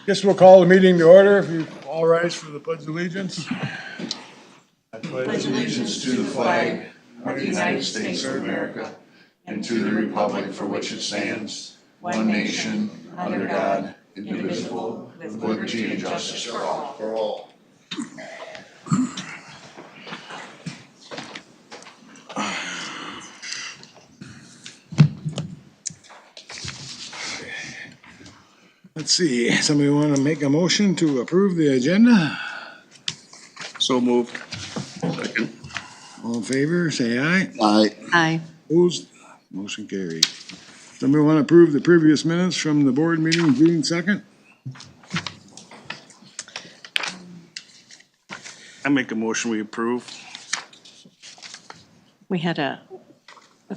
Guess we'll call the meeting to order. If you all rise for the pledge of allegiance. I Pledge allegiance to the flag of the United States of America and to the republic for which it stands, one nation, under God, indivisible, with liberty and justice for all. For all. Let's see, somebody want to make a motion to approve the agenda? So moved. Second. All in favor, say aye. Aye. Aye. Opposed? Motion carried. Somebody want to approve the previous minutes from the board meeting June 2nd? I make a motion we approve. We had a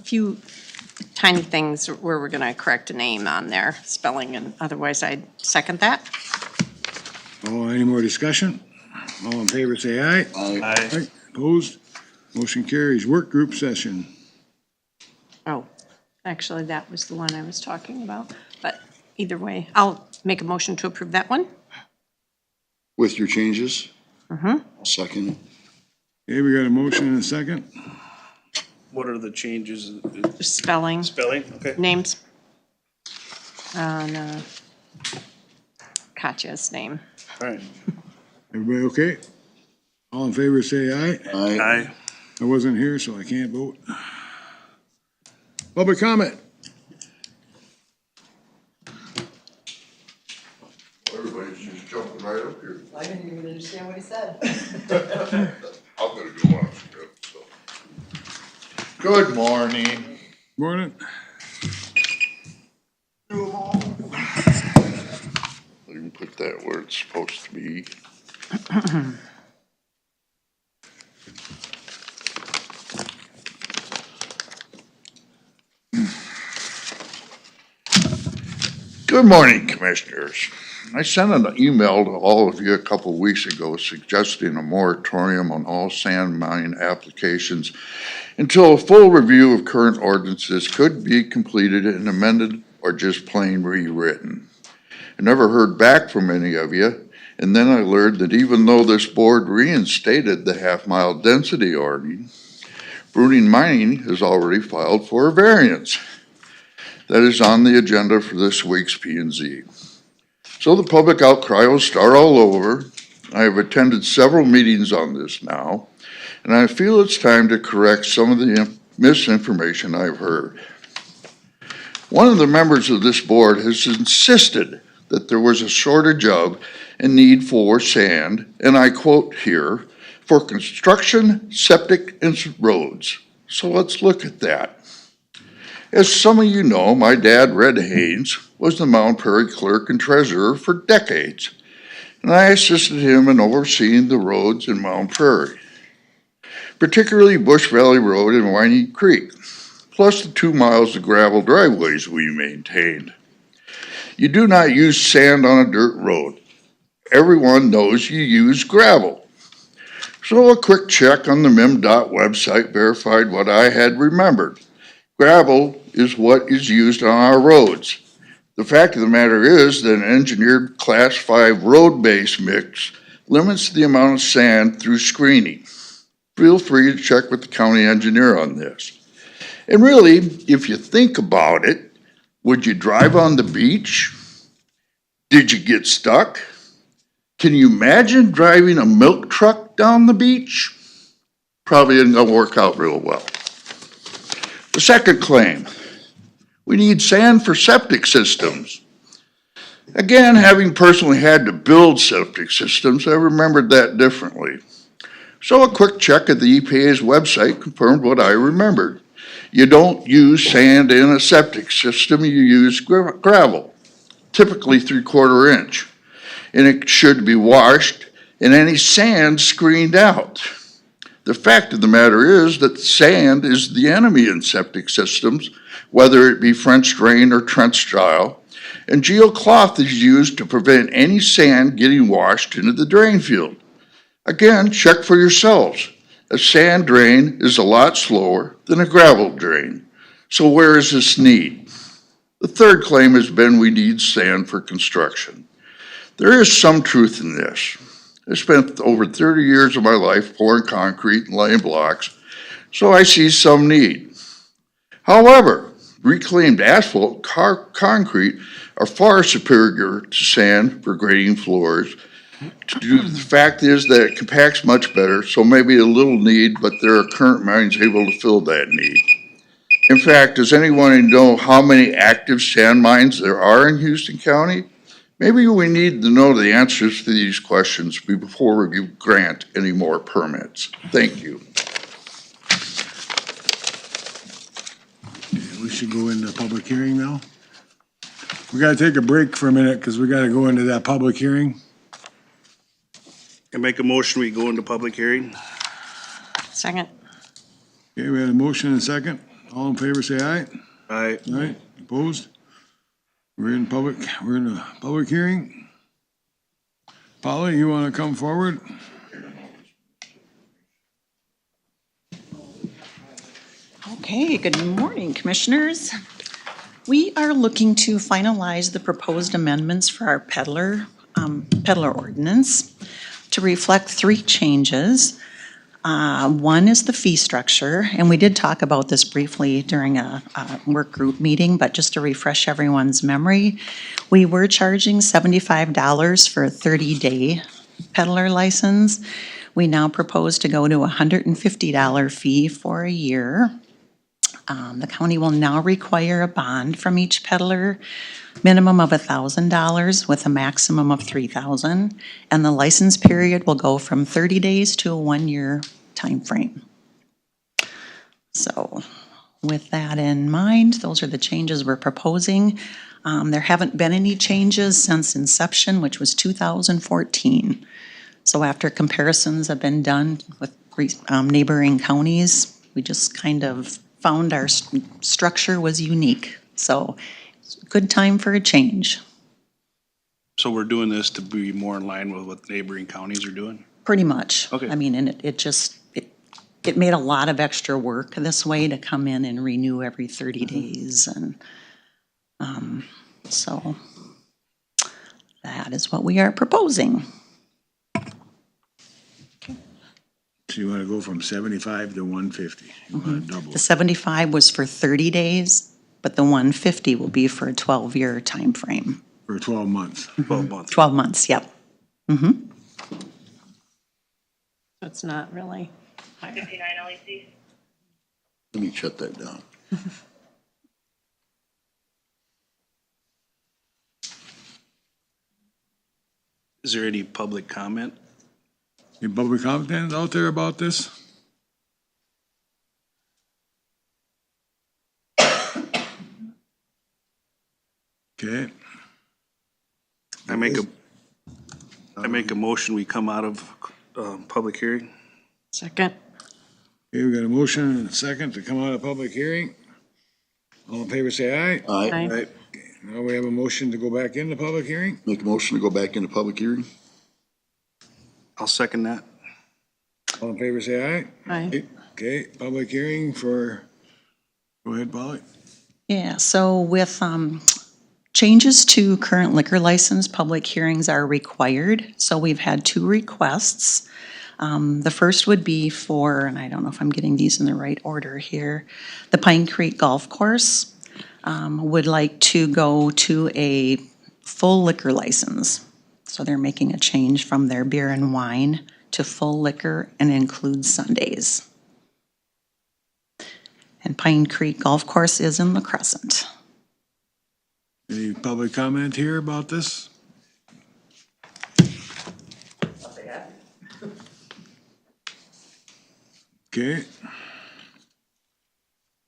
few tiny things where we're gonna correct a name on there, spelling, and otherwise I'd second that. Oh, any more discussion? All in favor, say aye. Aye. Aye. Opposed? Motion carries. Work group session. Oh, actually, that was the one I was talking about, but either way, I'll make a motion to approve that one. With your changes? Mhm. I'll second it. Okay, we got a motion and a second. What are the changes? Spelling, Spelling? Okay. names. On Katya's name. All right. Everybody okay? All in favor, say aye. Aye. Aye. I wasn't here, so I can't vote. Public comment. Everybody's just jumping right up here. I didn't even understand what he said. I'm gonna go on script, so. Good morning. Morning. You can put that where it's supposed to be. Good morning, Commissioners. I sent an email to all of you a couple weeks ago suggesting a moratorium on all sand mine applications until a full review of current ordinances could be completed and amended or just plain rewritten. I never heard back from any of you, and then I learned that even though this board reinstated the half-mile density ordinance, Bruning Mining has already filed for a variance. That is on the agenda for this week's P&Z. So the public outcry will start all over. I have attended several meetings on this now, and I feel it's time to correct some of the misinformation I've heard. One of the members of this board has insisted that there was a shortage of and need for sand, and I quote here, for construction, septic, and roads. So let's look at that. As some of you know, my dad, Red Haynes, was the Mound Prairie clerk and treasurer for decades, and I assisted him in overseeing the roads in Mound Prairie, particularly Bush Valley Road and Winey Creek, plus the 2 miles of gravel driveways we maintained. You do not use sand on a dirt road. Everyone knows you use gravel. So a quick check on the MIMDOT website verified what I had remembered. Gravel is what is used on our roads. The fact of the matter is that an engineered Class 5 road base mix limits the amount of sand through screening. Feel free to check with the county engineer on this. And really, if you think about it, would you drive on the beach? Did you get stuck? Can you imagine driving a milk truck down the beach? Probably isn't gonna work out real well. The second claim, we need sand for septic systems. Again, having personally had to build septic systems, I remembered that differently. So a quick check at the EPA's website confirmed what I remembered. You don't use sand in a septic system, you use gravel, typically 3/4 inch. And it should be washed and any sand screened out. The fact of the matter is that sand is the enemy in septic systems, whether it be French drain or trench style, and geocloth is used to prevent any sand getting washed into the drain field. Again, check for yourselves. A sand drain is a lot slower than a gravel drain. So where is this need? The third claim has been we need sand for construction. There is some truth in this. I spent over 30 years of my life pouring concrete and laying blocks, so I see some need. However, reclaimed asphalt, concrete are far superior to sand for grading floors. The fact is that it compacts much better, so maybe a little need, but there are current mines able to fill that need. In fact, does anyone know how many active sand mines there are in Houston County? Maybe we need to know the answers to these questions before we grant any more permits. Thank you. We should go into public hearing now. We gotta take a break for a minute because we gotta go into that public hearing. I make a motion, we go into public hearing. Second. Okay, we had a motion and a second. All in favor, say aye. Aye. Aye, opposed? We're in a public hearing. Polly, you wanna come forward? Okay, good morning, Commissioners. We are looking to finalize the proposed amendments for our peddler ordinance to reflect three changes. One is the fee structure, and we did talk about this briefly during a work group meeting, but just to refresh everyone's memory, we were charging $75 for a 30-day peddler license. We now propose to go to a $150 fee for a year. The county will now require a bond from each peddler, minimum of $1,000 with a maximum of $3,000, and the license period will go from 30 days to a 1-year timeframe. So with that in mind, those are the changes we're proposing. There haven't been any changes since inception, which was 2014. So after comparisons have been done with neighboring counties, we just kind of found our structure was unique. So good time for a change. So we're doing this to be more in line with what neighboring counties are doing? Pretty much. Okay. I mean, and it made a lot of extra work this way to come in and renew every 30 days. And so that is what we are proposing. So you wanna go from 75 to 150? You wanna double The it? 75 was for 30 days, but the 150 will be for a 12-year time frame. For 12 months. 12 months. 12 months, yep. So it's not really higher. 59 LEC. Let me shut that down. Is there any public comment? Any public comment out there about this? Okay, I make a motion, we come out of, public hearing. Second. okay, we got a motion and a second to come out of public hearing. All in favor, say aye. Aye. Aye. Now we have a motion to go back into public hearing. Make a motion to go back into public hearing? I'll second that. All in favor, say aye. Aye. Okay, public hearing for, go ahead, Polly. Yeah, so with changes to current liquor license, public hearings are required. So we've had two requests. The first would be for, and I don't know if I'm getting these in the right order here, the Pine Creek Golf Course would like to go to a full liquor license. So they're making a change from their beer and wine to full liquor and includes Sundays. And Pine Creek Golf Course is in La Crescent. Any public comment here about this? Okay.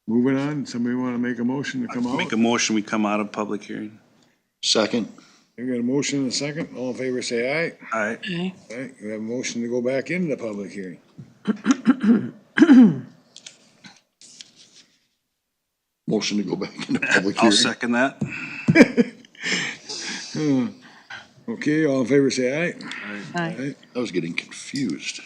Moving on, somebody wanna make a motion to come out? Make a motion, we come out of public hearing. Second? We got a motion and a second, all in favor say aye. Aye. Aye. Aye, we have a motion to go back into the public hearing. Motion to go back into public I'll hearing? second that. Okay, all in favor say aye. Aye. I was getting confused.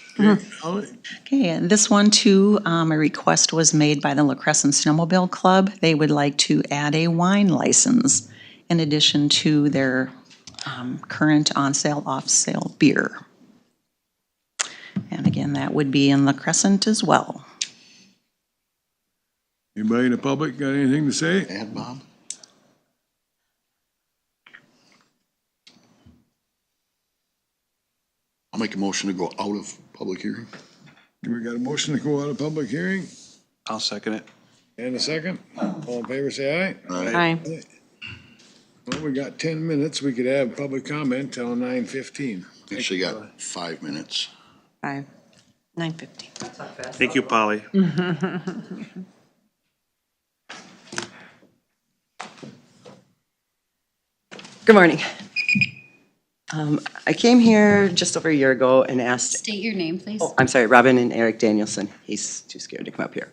Polly? Okay, and this one too, a request was made by the La Crescent Snowmobile Club. They would like to add a wine license in addition to their current on-sale, off-sale beer. And again, that would be in the Crescent as well. Anybody in the public got anything to say? Add Bob? I'll make a motion to go out of public hearing. We got a motion to go out of public hearing I'll second it. and a second. All in favor, say aye. Aye. Well, we got 10 minutes. We could have public comment till 9:15. Actually got 5 minutes. 9:50. Thank you, Polly. Good morning. I came here just over a year ago and asked, State your name, please. I'm sorry, Robin and Eric Danielson. He's too scared to come up here.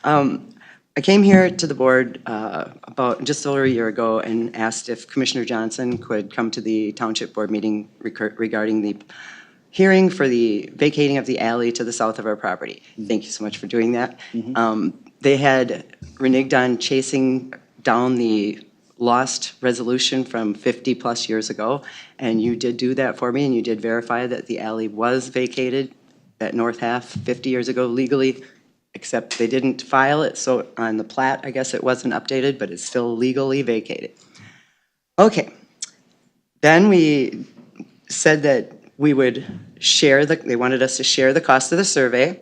I came here to the board about just over a year ago and asked if Commissioner Johnson could come to the Township Board meeting regarding the hearing for the vacating of the alley to the south of our property. Thank you so much for doing that. They had reneged on chasing down the lost resolution from 50-plus years ago, and you did do that for me, and you did verify that the alley was vacated, that north half, 50 years ago legally, except they didn't file it, so on the plat, I guess it wasn't updated, but it's still legally vacated. Okay. Then we said that we would share they wanted us to share the cost of the survey.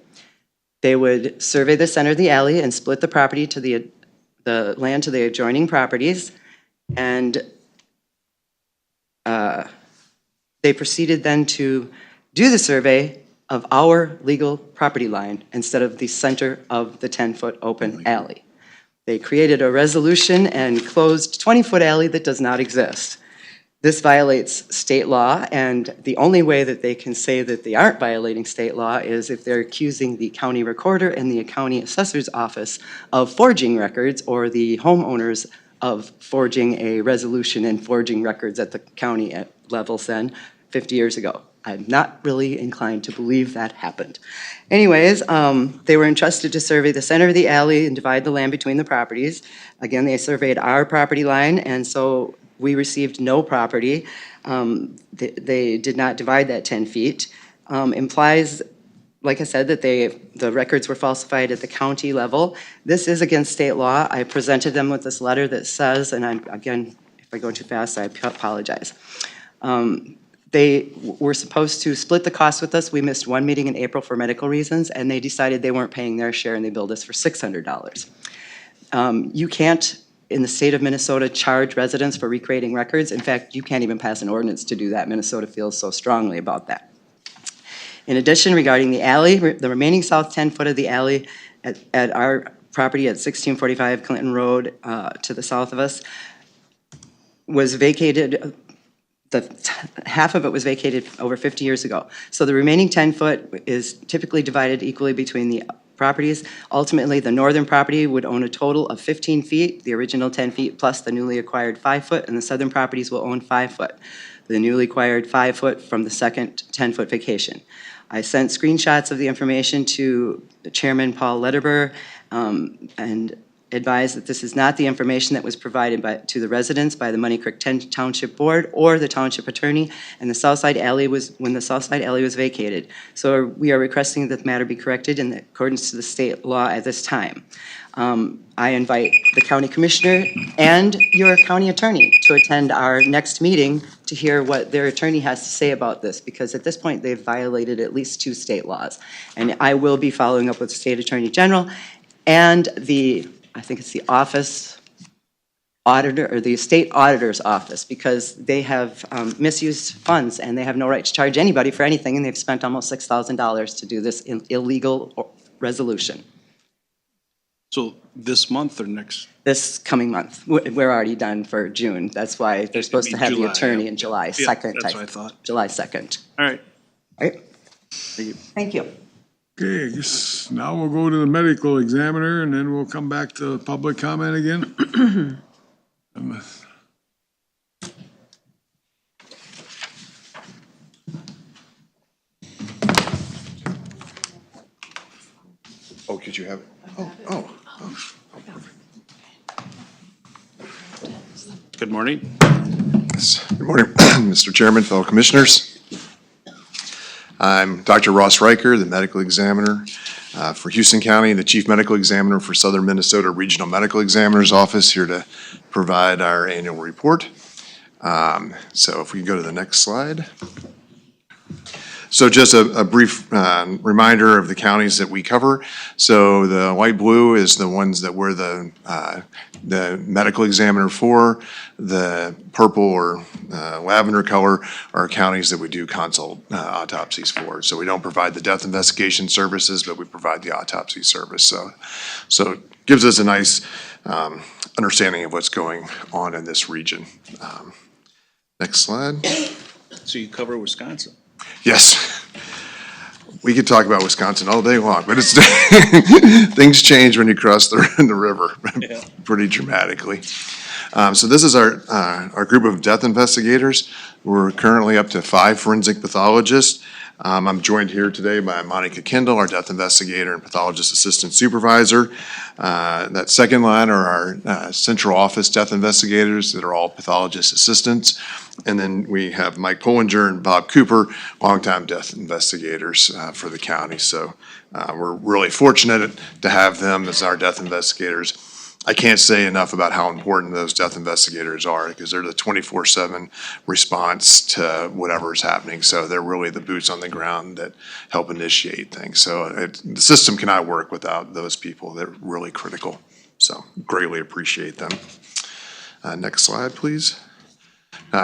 They would survey the center of the alley and split the property to the land to the adjoining properties. And they proceeded then to do the survey of our legal property line instead of the center of the 10-foot open alley. They created a resolution and closed 20-foot alley that does not exist. This violates state law, and the only way that they can say that they aren't violating state law is if they're accusing the county recorder and the county assessor's office of forging records, or the homeowners of forging a resolution and forging records at the county levels then 50 years ago. I'm not really inclined to believe that happened. Anyways, they were entrusted to survey the center of the alley and divide the land between the properties. Again, they surveyed our property line, and so we received no property. They did not divide that 10 feet. Implies, like I said, that the records were falsified at the county level. This is against state law. I presented them with this letter that says, and again, if I go too fast, I apologize. They were supposed to split the cost with us. We missed one meeting in April for medical reasons, and they decided they weren't paying their share, and they billed us for $600. You can't, in the state of Minnesota, charge residents for recreating records. In fact, you can't even pass an ordinance to do that. Minnesota feels so strongly about that. In addition, regarding the alley, the remaining south 10 foot of the alley at our property at 1645 Clinton Road to the south of us was vacated. Half of it was vacated over 50 years ago. So the remaining 10 foot is typically divided equally between the properties. Ultimately, the northern property would own a total of 15 feet, the original 10 feet plus the newly acquired 5 foot, and the southern properties will own 5 foot. The newly acquired 5 foot from the second 10 foot vacation. I sent screenshots of the information to Chairman Paul Lederber and advised that this is not the information that was provided to the residents by the Money Creek Township Board or the Township Attorney, and the Southside Alley was vacated. So we are requesting that the matter be corrected in accordance to the state law at this time. I invite the county commissioner and your county attorney to attend our next meeting to hear what their attorney has to say about this, because at this point they've violated at least 2 state laws. And I will be following up with the state attorney general and I think it's the office auditor, or the state auditor's office, because they have misused funds and they have no right to charge anybody for anything, and they've spent almost $6,000 to do this illegal resolution. So this month or next? This coming month. We're already done for June. That's why they're supposed to have the July, attorney yeah. in July Yeah, 2nd. that's what I thought. July 2nd. All right. All right. Thank you. Okay, I guess now we'll go to the medical examiner and then we'll come back to public comment again. Oh, could you have it? Good morning. Good morning, Mr. Chairman, fellow commissioners. I'm Dr. Ross Riker, the medical examiner for Houston County, the chief medical examiner for Southern Minnesota Regional Medical Examiner's Office, here to provide our annual report. So if we can go to the next slide. So just a brief reminder of the counties that we cover. So the light blue is the ones that we're the medical examiner for. The purple or lavender color are counties that we do consult autopsies for. So we don't provide the death investigation services, but we provide the autopsy service. So it gives us a nice understanding of what's going on in this region. Next slide. So you cover Wisconsin? Yes. We could talk about Wisconsin all day long, but it's, things change when you cross the river pretty dramatically. So this is our group of death investigators. We're currently up to 5 forensic pathologists. I'm joined here today by Monica Kendall, our death investigator and pathologist assistant supervisor. That second line are our central office death investigators that are all pathologist assistants. And then we have Mike Pollinger and Bob Cooper, longtime death investigators for the county. So we're really fortunate to have them as our death investigators. I can't say enough about how important those death investigators are, because they're the 24/7 response to whatever is happening. So they're really the boots on the ground that help initiate things. So the system cannot work without those people. They're really critical. So greatly appreciate them. Next slide, please.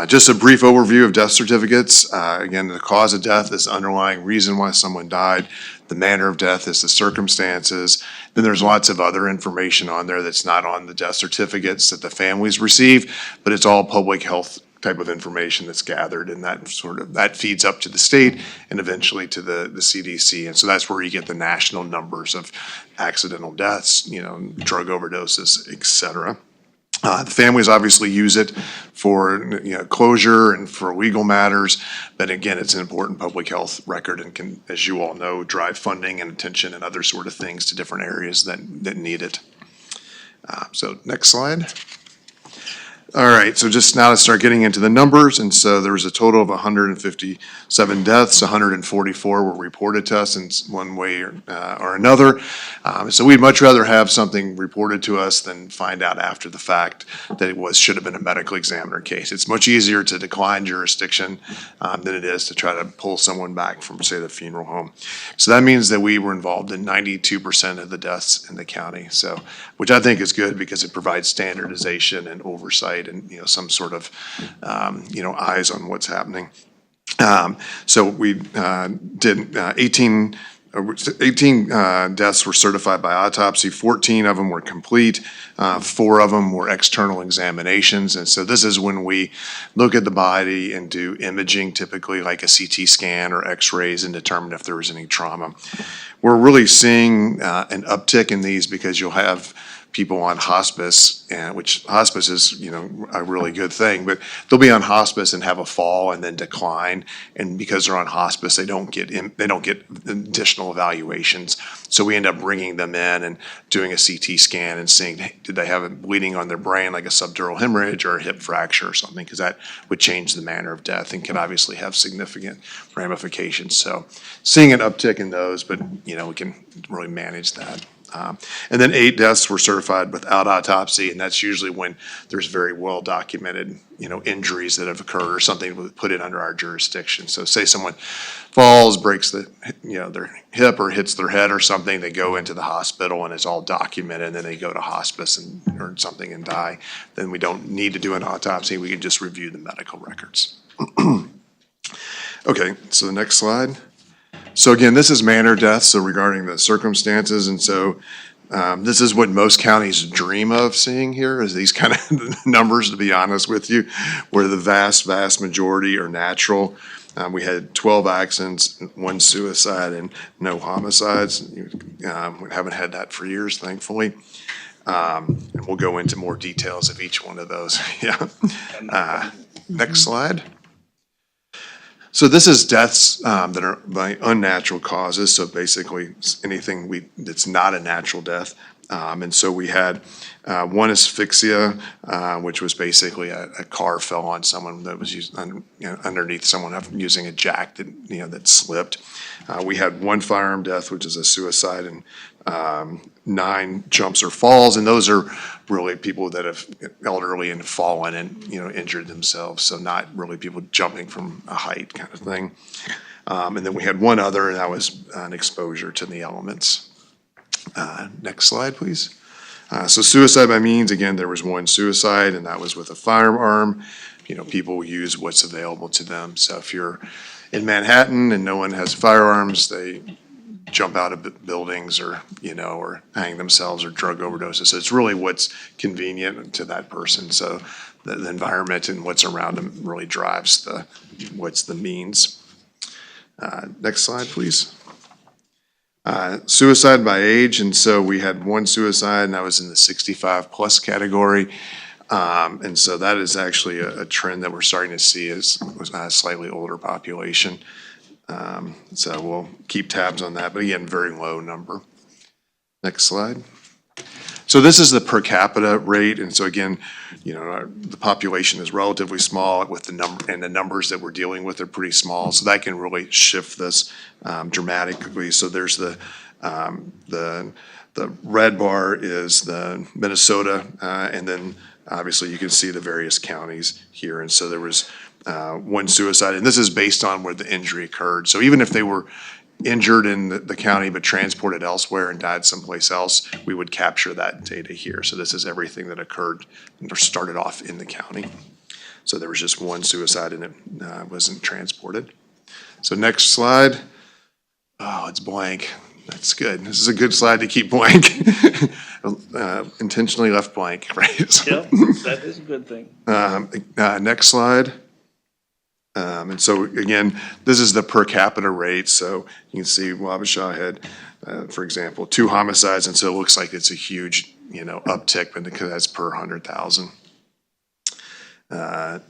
Just a brief overview of death certificates. Again, the cause of death is the underlying reason why someone died. The manner of death is the circumstances. Then there's lots of other information on there that's not on the death certificates that the families receive, but it's all public health type of information that's gathered, and that feeds up to the state and eventually to the CDC. And so that's where you get the national numbers of accidental deaths, drug overdoses, et cetera. The families obviously use it for closure and for legal matters, but again, it's an important public health record and can, as you all know, drive funding and attention and other sort of things to different areas that need it. So next slide. All right, so just now to start getting into the numbers, and so there was a total of 157 deaths, 144 were reported to us in one way or another. So we'd much rather have something reported to us than find out after the fact that it should have been a medical examiner case. It's much easier to decline jurisdiction than it is to try to pull someone back from, say, the funeral home. So that means that we were involved in 92% of the deaths in the county, so which I think is good because it provides standardization and oversight and some sort of eyes on what's happening. So we did 18 deaths were certified by autopsy, 14 of them were complete, 4 of them were external examinations. And so this is when we look at the body and do imaging, typically like a CT scan or x-rays, and determine if there was any trauma. We're really seeing an uptick in these because you'll have people on hospice, which hospice is, a really good thing, but they'll be on hospice and have a fall and then decline. And because they're on hospice, they don't get additional evaluations. So we end up bringing them in and doing a CT scan and seeing, did they have a bleeding on their brain, like a subdural hemorrhage or a hip fracture or something, because that would change the manner of death and can obviously have significant ramifications. So seeing an uptick in those, but, we can really manage that. And then 8 deaths were certified without autopsy, and that's usually when there's very well documented, injuries that have occurred or something put it under our jurisdiction. So say someone falls, breaks their hip or hits their head or something, they go into the hospital and it's all documented, and then they go to hospice or something and die. Then we don't need to do an autopsy, we can just review the medical records. Okay, so the next slide. So again, this is manner death, so regarding the circumstances, and so this is what most counties dream of seeing here, is these kind of numbers, to be honest with you, where the vast majority are natural. We had 12 accidents, 1 suicide, and no homicides. We haven't had that for years, thankfully. And we'll go into more details of each one of those. Next slide. So this is deaths that are by unnatural causes, so basically anything that's not a natural death. And so we had One asphyxia, which was basically a car fell on someone that was underneath someone using a jack that, that slipped. We had one firearm death, which is a suicide, and 9 jumps or falls, and those are really people that have elderly and fallen and, injured themselves, so not really people jumping from a height kind of thing. And then we had one other, and that was an exposure to the elements. Next slide, please. So suicide by means, again, there was one suicide, and that was with a firearm. People use what's available to them. So if you're in Manhattan and no one has firearms, they jump out of buildings or, or hang themselves or drug overdoses. So it's really what's convenient to that person. So the environment and what's around them really drives what's the means. Next slide, please. Suicide by age, and so we had one suicide, and that was in the 65+ category. And so that is actually a trend that we're starting to see is a slightly older population. So we'll keep tabs on that, but again, very low number. Next slide. So this is the per capita rate, and so again, the population is relatively small with the number, and the numbers that we're dealing with are pretty small, so that can really shift this dramatically. So there's the red bar is the Minnesota, and then obviously you can see the various counties here, and so there was one suicide, and this is based on where the injury occurred. So even if they were injured in the county but transported elsewhere and died someplace else, we would capture that data here. So this is everything that occurred or started off in the county. So there was just one suicide and it wasn't transported. So next slide. Oh, it's blank. That's good. This is a good slide to keep blank. Intentionally left blank, right? So, Yep, that is a good thing. next slide. And so again, this is the per capita rate. So you can see Wabasha had, for example, 2 homicides, and so it looks like it's a huge, uptick, but because that's per 100,000.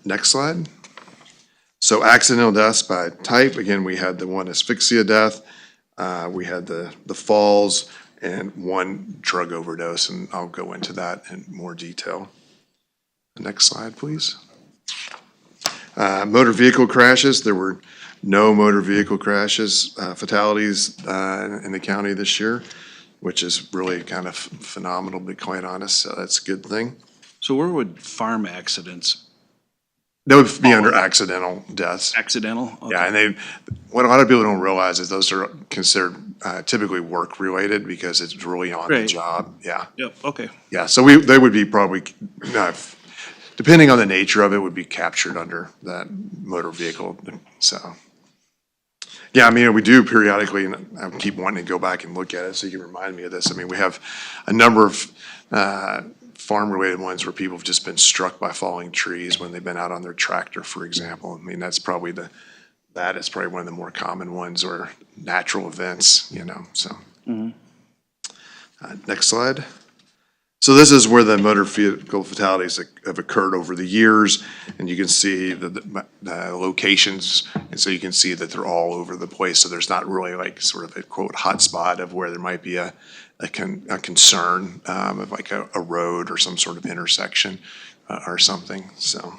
Next slide. So accidental deaths by type. Again, we had the one asphyxia death. We had the falls and one drug overdose, and I'll go into that in more detail. Next slide, please. Motor vehicle crashes, there were no motor vehicle crashes, fatalities in the county this year, which is really kind of phenomenal, to be quite honest, so that's a good thing. So where would farm accidents, That would be under accidental deaths. accidental? Okay. Yeah, and what a lot of people don't realize is those are considered typically work-related because it's really on the Right. job, yeah. Yep, okay. Yeah, so they would be probably, depending on the nature of it, would be captured under that motor vehicle, so. Yeah, I mean, we do periodically, and I keep wanting to go back and look at it so you can remind me of this. I mean, we have a number of farm-related ones where people have just been struck by falling trees when they've been out on their tractor, for example. I mean, that's probably that is probably one of the more common ones, or natural events, so. Next slide. So this is where the motor vehicle fatalities have occurred over the years, and you can see the locations, and so you can see that they're all over the place. So there's not really like sort of a quote hotspot of where there might be a concern of like a road or some sort of intersection or something. So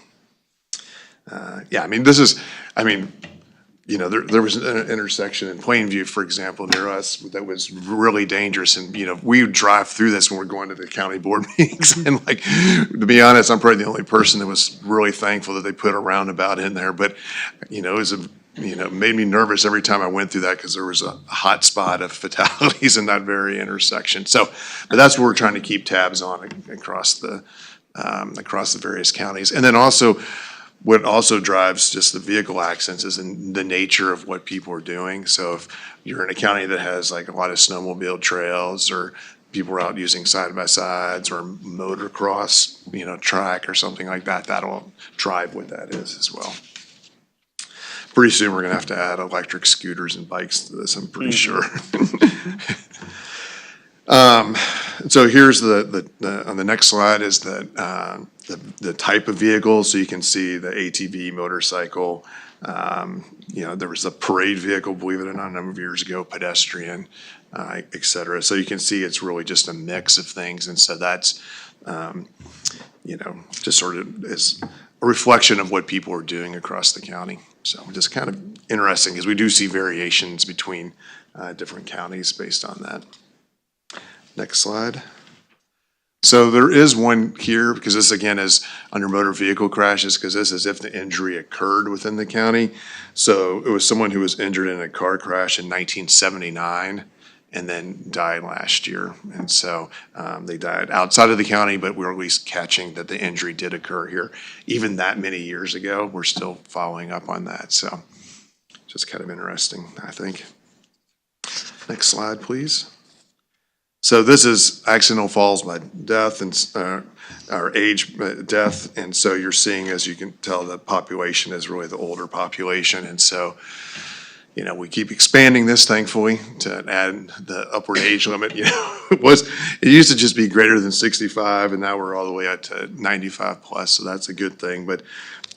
yeah, I mean, there was an intersection in Plainview, for example, near us that was really dangerous. And, we would drive through this when we're going to the county board meetings. And like, to be honest, I'm probably the only person that was really thankful that they put a roundabout in there. But, it was made me nervous every time I went through that because there was a hot spot of fatalities in that very intersection. So, but that's what we're trying to keep tabs on across the various counties. And then also, what also drives just the vehicle accidents is in the nature of what people are doing. So if you're in a county that has like a lot of snowmobile trails, or people are out using side-by-sides or motocross, track or something like that, that'll drive what that is as well. Pretty soon, we're gonna have to add electric scooters and bikes to this, I'm pretty sure. So here's on the next slide is the type of vehicle. So you can see the ATV, motorcycle. There was a parade vehicle, believe it or not, a number of years ago, pedestrian, et cetera. So you can see it's really just a mix of things. And so that's just sort of is a reflection of what people are doing across the county. So just kind of interesting, because we do see variations between different counties based on that. Next slide. So there is one here, because this again is under motor vehicle crashes, because this is if the injury occurred within the county. So it was someone who was injured in a car crash in 1979 and then died last year. And so they died outside of the county, but we're at least catching that the injury did occur here. Even that many years ago, we're still following up on that. So just kind of interesting, I think. Next slide, please. So this is accidental falls by death and or age death, and so you're seeing, as you can tell, the population is really the older population, and so we keep expanding this, thankfully, to add the upward age limit. It used to just be greater than 65, and now we're all the way up to 95 plus, so that's a good thing. But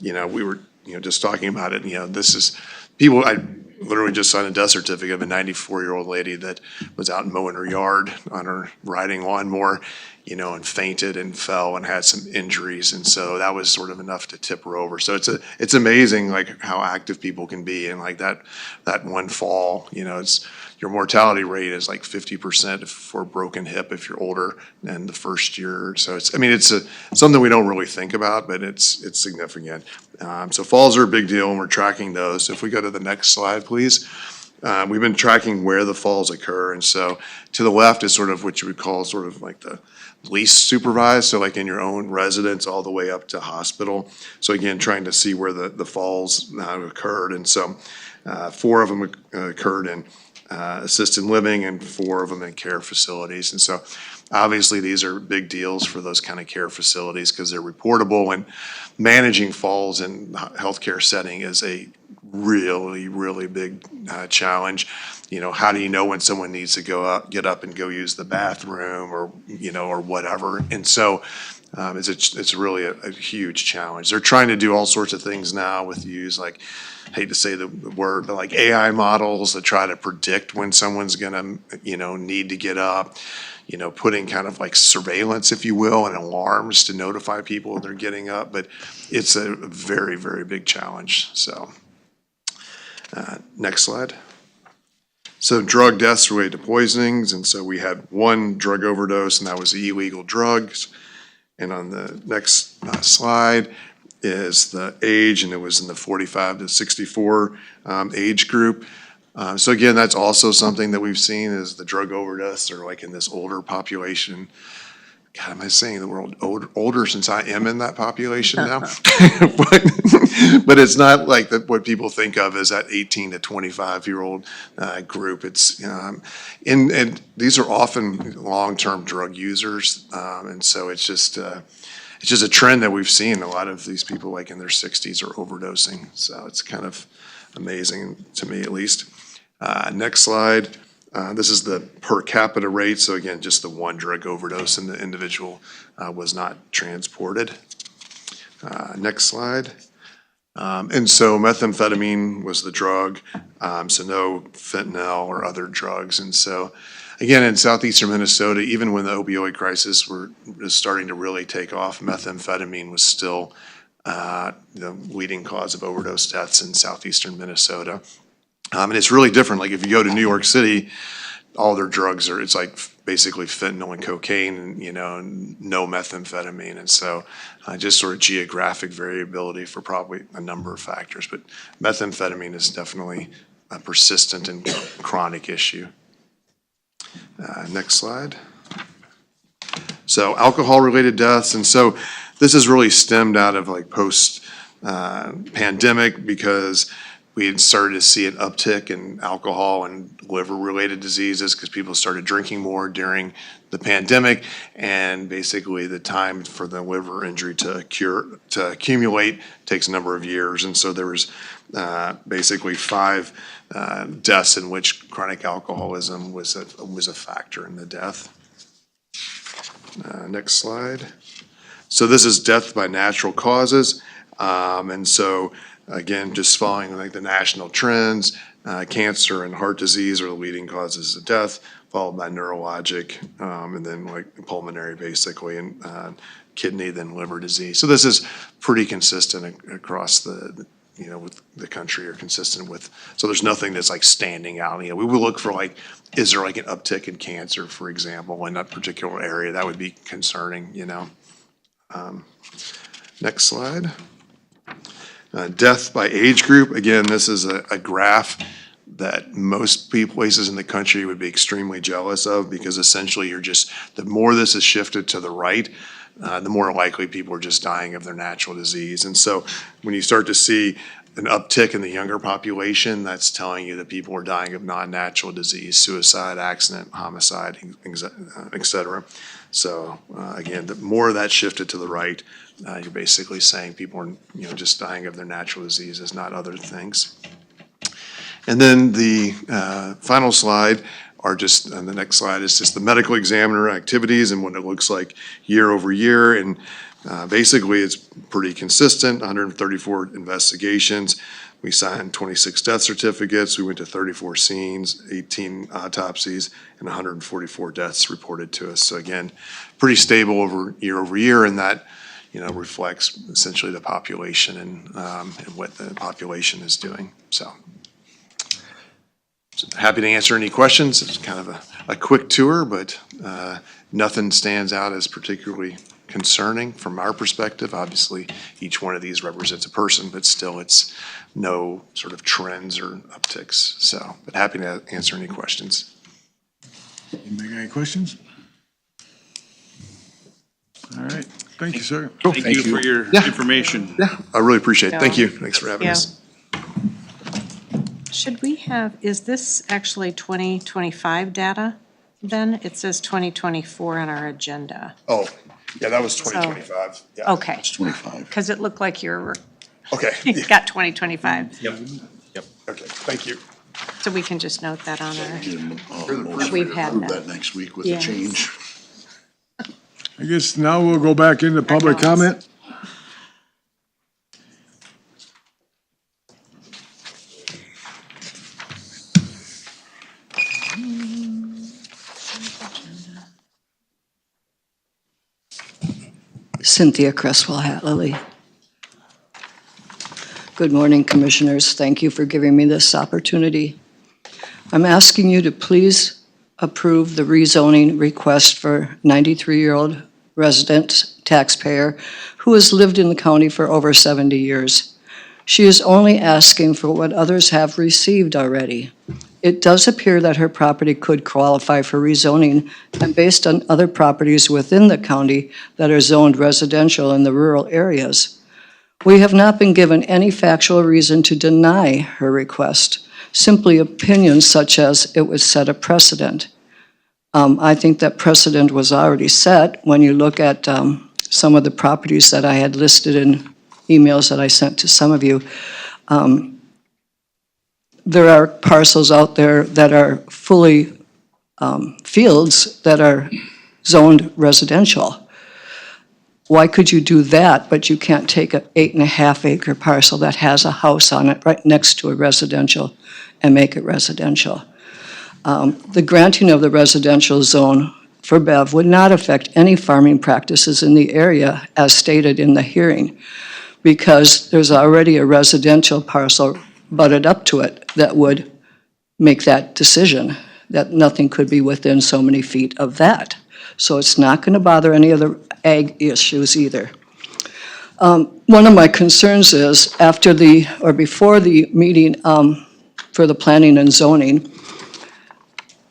we were just talking about it. This is people. I literally just signed a death certificate of a 94-year-old lady that was out mowing her yard on her riding lawnmower, and fainted and fell and had some injuries. And so that was sort of enough to tip her over. So it's amazing like how active people can be. And like that one fall, your mortality rate is like 50% for a broken hip if you're older than the first year. So it's something we don't really think about, but it's significant. So falls are a big deal, and we're tracking those. So if we go to the next slide, please. We've been tracking where the falls occur. And so to the left is sort of what you would call sort of like the least supervised, so like in your own residence all the way up to hospital. So again, trying to see where the falls occurred. And so 4 of them occurred in assisted living and 4 of them in care facilities. And so obviously these are big deals for those kind of care facilities because they're reportable, and managing falls in healthcare setting is a really, really big challenge. How do you know when someone needs to get up and go use the bathroom or whatever? And so it's really a huge challenge. They're trying to do all sorts of things now with I hate to say the word, but like AI models that try to predict when someone's gonna, need to get up, putting kind of like surveillance, if you will, and alarms to notify people when they're getting up. But it's a very, very big challenge. So next slide. So drug deaths related to poisonings. And so we had 1 drug overdose, and that was illegal drugs. And on the next slide is the age, and it was in the 45 to 64 age group. So again, that's also something that we've seen is the drug overdose are like in this older population. God, am I saying the word older since I am in that population now? But it's not like what people think of as that 18 to 25-year-old group. It's and these are often long-term drug users, and so it's just a trend that we've seen. A lot of these people, like in their 60s, are overdosing. So it's kind of amazing to me, at least. Next slide. This is the per capita rate. So again, just the 1 drug overdose, and the individual was not transported. Next slide. And so methamphetamine was the drug, so no fentanyl or other drugs. And so again, in southeastern Minnesota, even when the opioid crisis was starting to really take off, methamphetamine was still the leading cause of overdose deaths in southeastern Minnesota. And it's really different. Like if you go to New York City, all their drugs it's like basically fentanyl and cocaine, and no methamphetamine. And so just sort of geographic variability for probably a number of factors. But methamphetamine is definitely a persistent and chronic issue. Next slide. So alcohol-related deaths. And so this is really stemmed out of like post-pandemic because we had started to see an uptick in alcohol and liver-related diseases because people started drinking more during the pandemic, and basically the time for the liver injury to accumulate takes a number of years. And so there was basically 5 deaths in which chronic alcoholism was a factor in the death. Next slide. So this is death by natural causes, and so again, just following like the national trends, cancer and heart disease are the leading causes of death, followed by neurologic, and then like pulmonary basically, and kidney, then liver disease. So this is pretty consistent across the, you know, with the country, or consistent with, so there's nothing that's like standing out. You know, we will look for like, is there like an uptick in cancer, for example, in that particular area? That would be concerning, you know. Next slide. Death by age group. Again, this is a graph that most places in the country would be extremely jealous of, because essentially you're just, the more this is shifted to the right, the more likely people are just dying of their natural disease. And so when you start to see an uptick in the younger population, that's telling you that people are dying of non-natural disease, suicide, accident, homicide, et cetera. So again, the more of that shifted to the right, you're basically saying people are, you know, just dying of their natural diseases, not other things. And then the final slide are just, and the next slide is just the medical examiner activities and what it looks like year over year. And basically it's pretty consistent, 134 investigations. We signed 26 death certificates. We went to 34 scenes, 18 autopsies, and 144 deaths reported to us. So again, pretty stable over year, and that, you know, reflects essentially the population and what the population is doing. So happy to answer any questions. It's kind of a quick tour, but nothing stands out as particularly concerning from our perspective. Obviously, each one of these represents a person, but still it's no sort of trends or upticks. So, but happy to answer any questions. Anybody got any questions? All right, thank you, sir. Thank you for your information. Yeah, I really appreciate it. Thank you. Thanks for having Yeah. us. Should we have, is this actually 2025 data then? It says 2024 on our agenda. Oh, yeah, that was 2025. Yeah. Okay, It's 25. because it looked like you're, Okay. you got 2025. Yep. Okay, thank you. So we can just note that on our, Get a motion We've to had approve that. that next week with a Yes. change. I guess now we'll go back into public notes. comment. Cynthia Cresswell Hatley. Good morning, Commissioners. Thank you for giving me this opportunity. I'm asking you to please approve the rezoning request for 93-year-old resident taxpayer who has lived in the county for over 70 years. She is only asking for what others have received already. It does appear that her property could qualify for rezoning, and based on other properties within the county that are zoned residential in the rural areas. We have not been given any factual reason to deny her request, simply opinions such as it would set a precedent. I think that precedent was already set when you look at some of the properties that I had listed in emails that I sent to some of you. There are parcels out there that are fully fields that are zoned residential. Why could you do that, but you can't take an 8.5 acre parcel that has a house on it right next to a residential and make it residential? The granting of the residential zone for BEV would not affect any farming practices in the area as stated in the hearing, because there's already a residential parcel butted up to it that would make that decision, that nothing could be within so many feet of that. So it's not going to bother any other ag issues either. One of my concerns is after the, or before the meeting for the planning and zoning,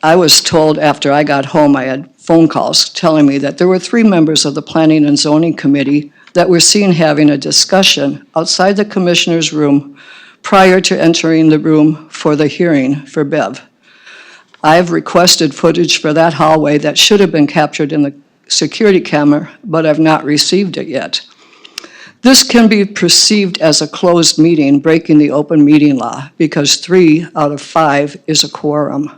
I was told after I got home, I had phone calls telling me that there were 3 members of the Planning and Zoning Committee that were seen having a discussion outside the commissioner's room prior to entering the room for the hearing for BEV. I've requested footage for that hallway that should have been captured in the security camera, but I've not received it yet. This can be perceived as a closed meeting, breaking the open meeting law, because 3 out of 5 is a quorum.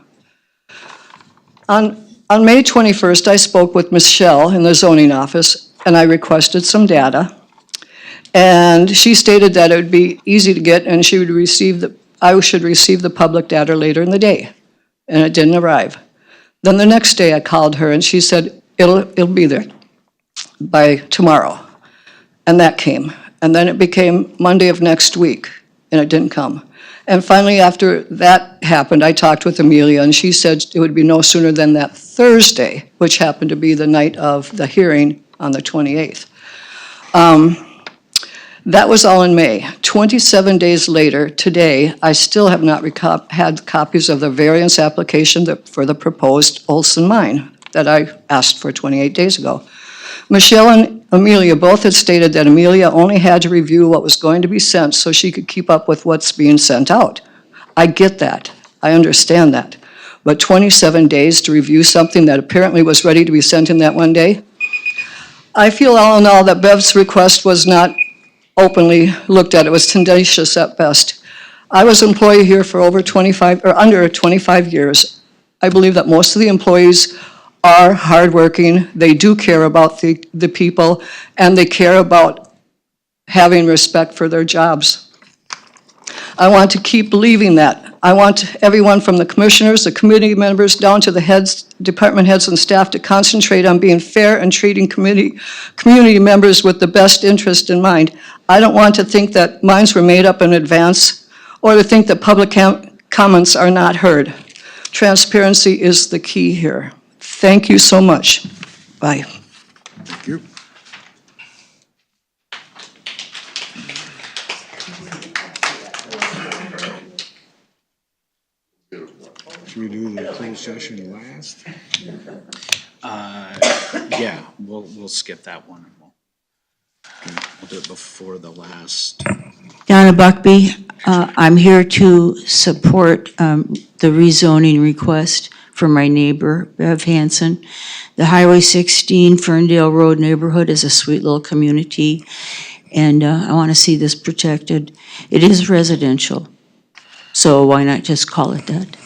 On May 21st, I spoke with Michelle in the zoning office, and I requested some data. And she stated that it would be easy to get, and she would receive I should receive the public data later in the day, and it didn't arrive. Then the next day I called her and she said, it'll be there by tomorrow. And that came. And then it became Monday of next week, and it didn't come. And finally, after that happened, I talked with Amelia, and she said it would be no sooner than that Thursday, which happened to be the night of the hearing on the 28th. That was all in May. 27 days later, today, I still have not had copies of the variance application for the proposed Olson mine that I asked for 28 days ago. Michelle and Amelia both had stated that Amelia only had to review what was going to be sent so she could keep up with what's being sent out. I get that. I understand that. But 27 days to review something that apparently was ready to be sent in that one day? I feel all in all that Bev's request was not openly looked at. It was tendentious at best. I was an employee here for over 25, or under 25 years. I believe that most of the employees are hardworking. They do care about the people, and they care about having respect for their jobs. I want to keep believing that. I want everyone from the commissioners, the committee members, down to the heads, department heads and staff to concentrate on being fair and treating community members with the best interest in mind. I don't want to think that minds were made up in advance or to think that public comments are not heard. Transparency is the key here. Thank you so much. Bye. Thank you. Should we do the closed session last? Yeah, we'll skip that one. We'll do it before the last. Donna Buckby, I'm here to support the rezoning request for my neighbor, Bev Hansen. The Highway 16 Ferndale Road neighborhood is a sweet little community, and I want to see this protected. It is residential, so why not just call it that?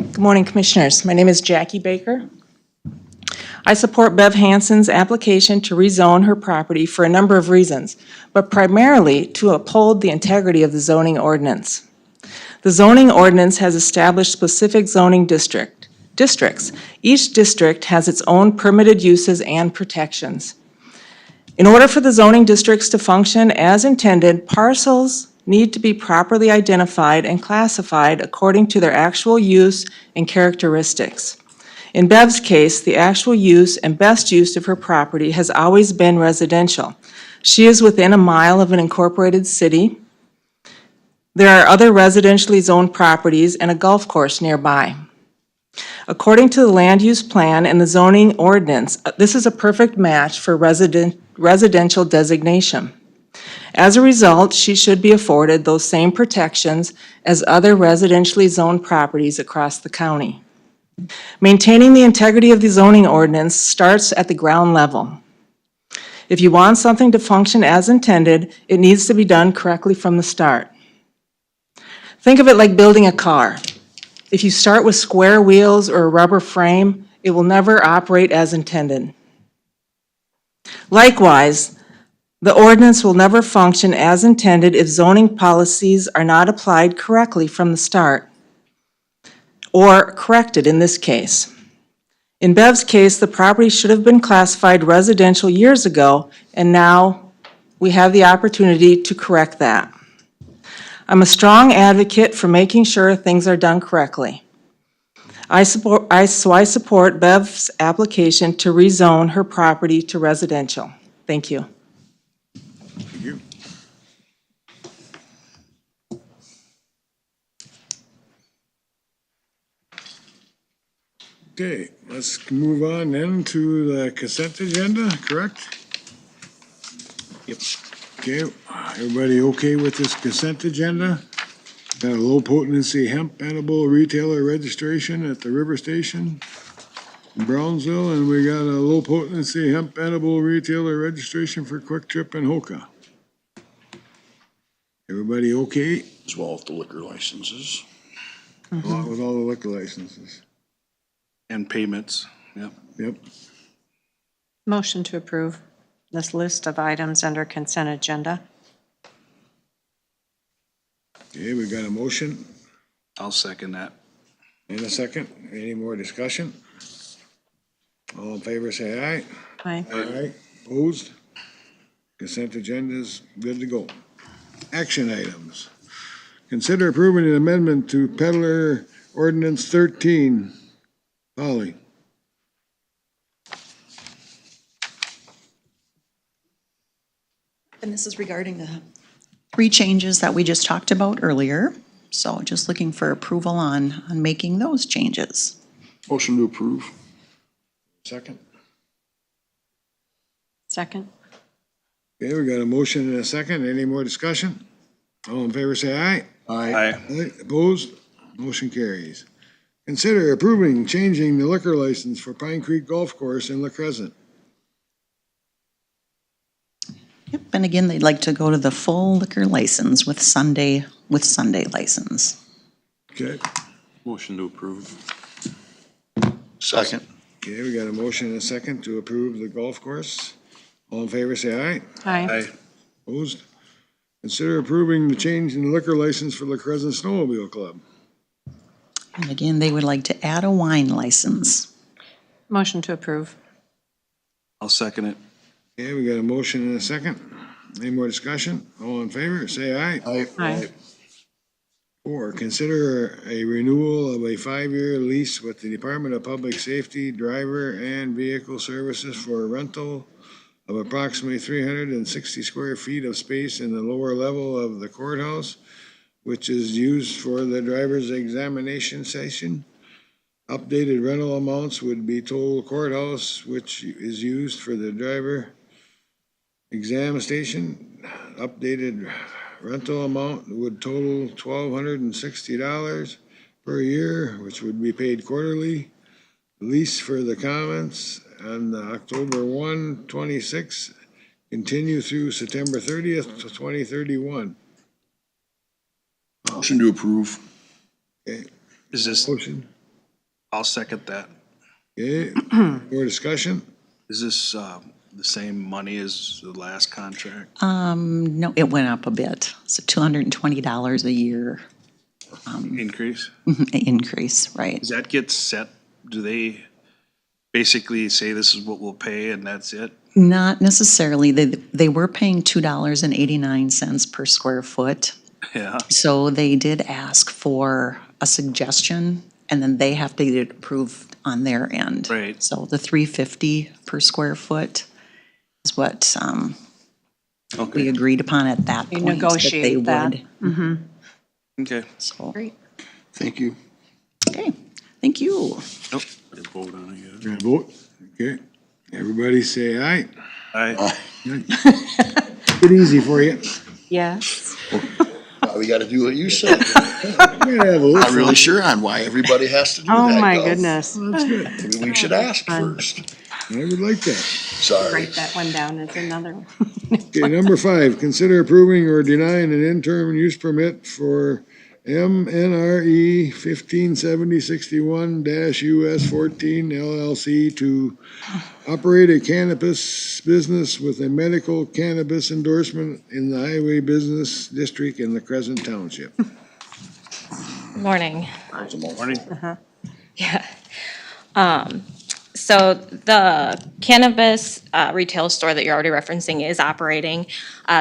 Good morning, Commissioners. My name is Jackie Baker. I support Bev Hansen's application to rezone her property for a number of reasons, but primarily to uphold the integrity of the zoning ordinance. The zoning ordinance has established specific zoning districts. Each district has its own permitted uses and protections. In order for the zoning districts to function as intended, parcels need to be properly identified and classified according to their actual use and characteristics. In Bev's case, the actual use and best use of her property has always been residential. She is within a mile of an incorporated city. There are other residentially zoned properties and a golf course nearby. According to the land use plan and the zoning ordinance, this is a perfect match for residential designation. As a result, she should be afforded those same protections as other residentially zoned properties across the county. Maintaining the integrity of the zoning ordinance starts at the ground level. If you want something to function as intended, it needs to be done correctly from the start. Think of it like building a car. If you start with square wheels or a rubber frame, it will never operate as intended. Likewise, the ordinance will never function as intended if zoning policies are not applied correctly from the start, or corrected in this case. In Bev's case, the property should have been classified residential years ago, and now we have the opportunity to correct that. I'm a strong advocate for making sure things are done correctly. I support Bev's application to rezone her property to residential. Thank you. Thank you. Okay, let's move on then to the consent agenda, correct? Yep. Okay, everybody okay with this consent agenda? Got a low potency hemp edible retailer registration at the River Station in Brownsville, and we got a low potency hemp edible retailer registration for Quick Trip in Hoka. Everybody okay? As well as the liquor licenses. along with all the liquor licenses. And payments, yep. Yep. Motion to approve this list of items under consent agenda. Okay, we got a motion I'll second that. and a second. Any more discussion? All in favor, say aye. Aye. Aye. Opposed? Consent agenda is good to go. Action items. Consider approving an amendment to peddler ordinance 13. Polly. And this is regarding the 3 changes that we just talked about earlier. So just looking for approval on making those changes. Motion to approve. Second. Second. Okay, we got a motion and a second. Any more discussion? All in favor, say aye. Aye. Aye. Opposed? Motion carries. Consider approving changing the liquor license for Pine Creek Golf Course in La Crescent. Yep, and again, they'd like to go to the full liquor license with Sunday license. Okay. Motion to approve. Second. Okay, we got a motion and a second to approve the golf course. All in favor, say aye. Aye. Opposed? Consider approving the change in the liquor license for La Crescent Snowmobile Club. And again, they would like to add a wine license. Motion to approve. I'll second it. Okay, we got a motion and a second. Any more discussion? All in favor, say aye. Aye. 4, consider a renewal of a 5-year lease with the Department of Public Safety Driver and Vehicle Services for a rental of approximately 360 square feet of space in the lower level of the courthouse, which is used for the driver's examination session. Updated rental amounts would be total courthouse, which is used for the driver exam station. Updated rental amount would total $1,260 per year, which would be paid quarterly. Lease for the comments on October 1, 26, continue through September 30th, 2031. Motion to approve. Okay, Is this, motion. I'll second that. Okay, more discussion? Is this, the same money as the last contract? No, it went up a bit. So $220 a year Increase? increase, right? Does that get set? Do they basically say this is what we'll pay and that's it? Not necessarily. They were paying $2.89 per square foot. Yeah. So they did ask for a suggestion, and then they have to get it approved on their end. Right. So the $350 per square foot is what we agreed upon at that You point. negotiate that. Would. Okay. So, Great. Thank you. okay, thank you. Nope. Vote on it, Gonna vote? Okay, everybody say aye. Aye. Get easy for you. Yes. We gotta do what you said. We're gonna have a little I'm really fun. sure on why everybody has to do that. Oh, my though. goodness. That's good. Maybe we should ask first. I would like that. Sorry. Write that one down as another one. Okay, number 5, consider approving or denying an interim use permit for MNRE 157061-US 14 LLC to operate a cannabis business with a medical cannabis endorsement in the Highway Business District in the Crescent Township. Morning. Morning. Yeah. So the cannabis retail store that you're already referencing is operating.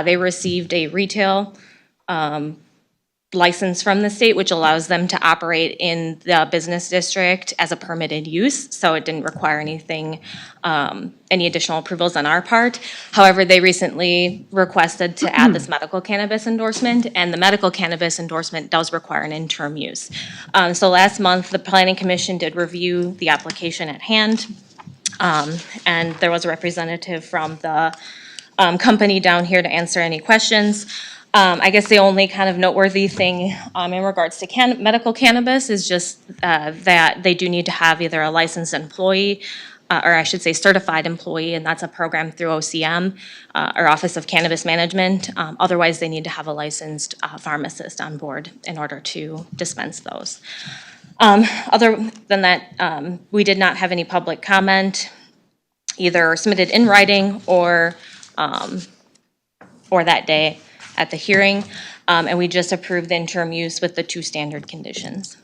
They received a retail license from the state, which allows them to operate in the business district as a permitted use. So it didn't require anything, any additional approvals on our part. However, they recently requested to add this medical cannabis endorsement, and the medical cannabis endorsement does require an interim use. So last month, the Planning Commission did review the application at hand, and there was a representative from the company down here to answer any questions. I guess the only kind of noteworthy thing in regards to medical cannabis is just that they do need to have either a licensed employee or I should say certified employee, and that's a program through OCM, or Office of Cannabis Management. Otherwise, they need to have a licensed pharmacist on board in order to dispense those. Other than that, we did not have any public comment, either submitted in writing or that day at the hearing. And we just approved the interim use with the 2 standard conditions.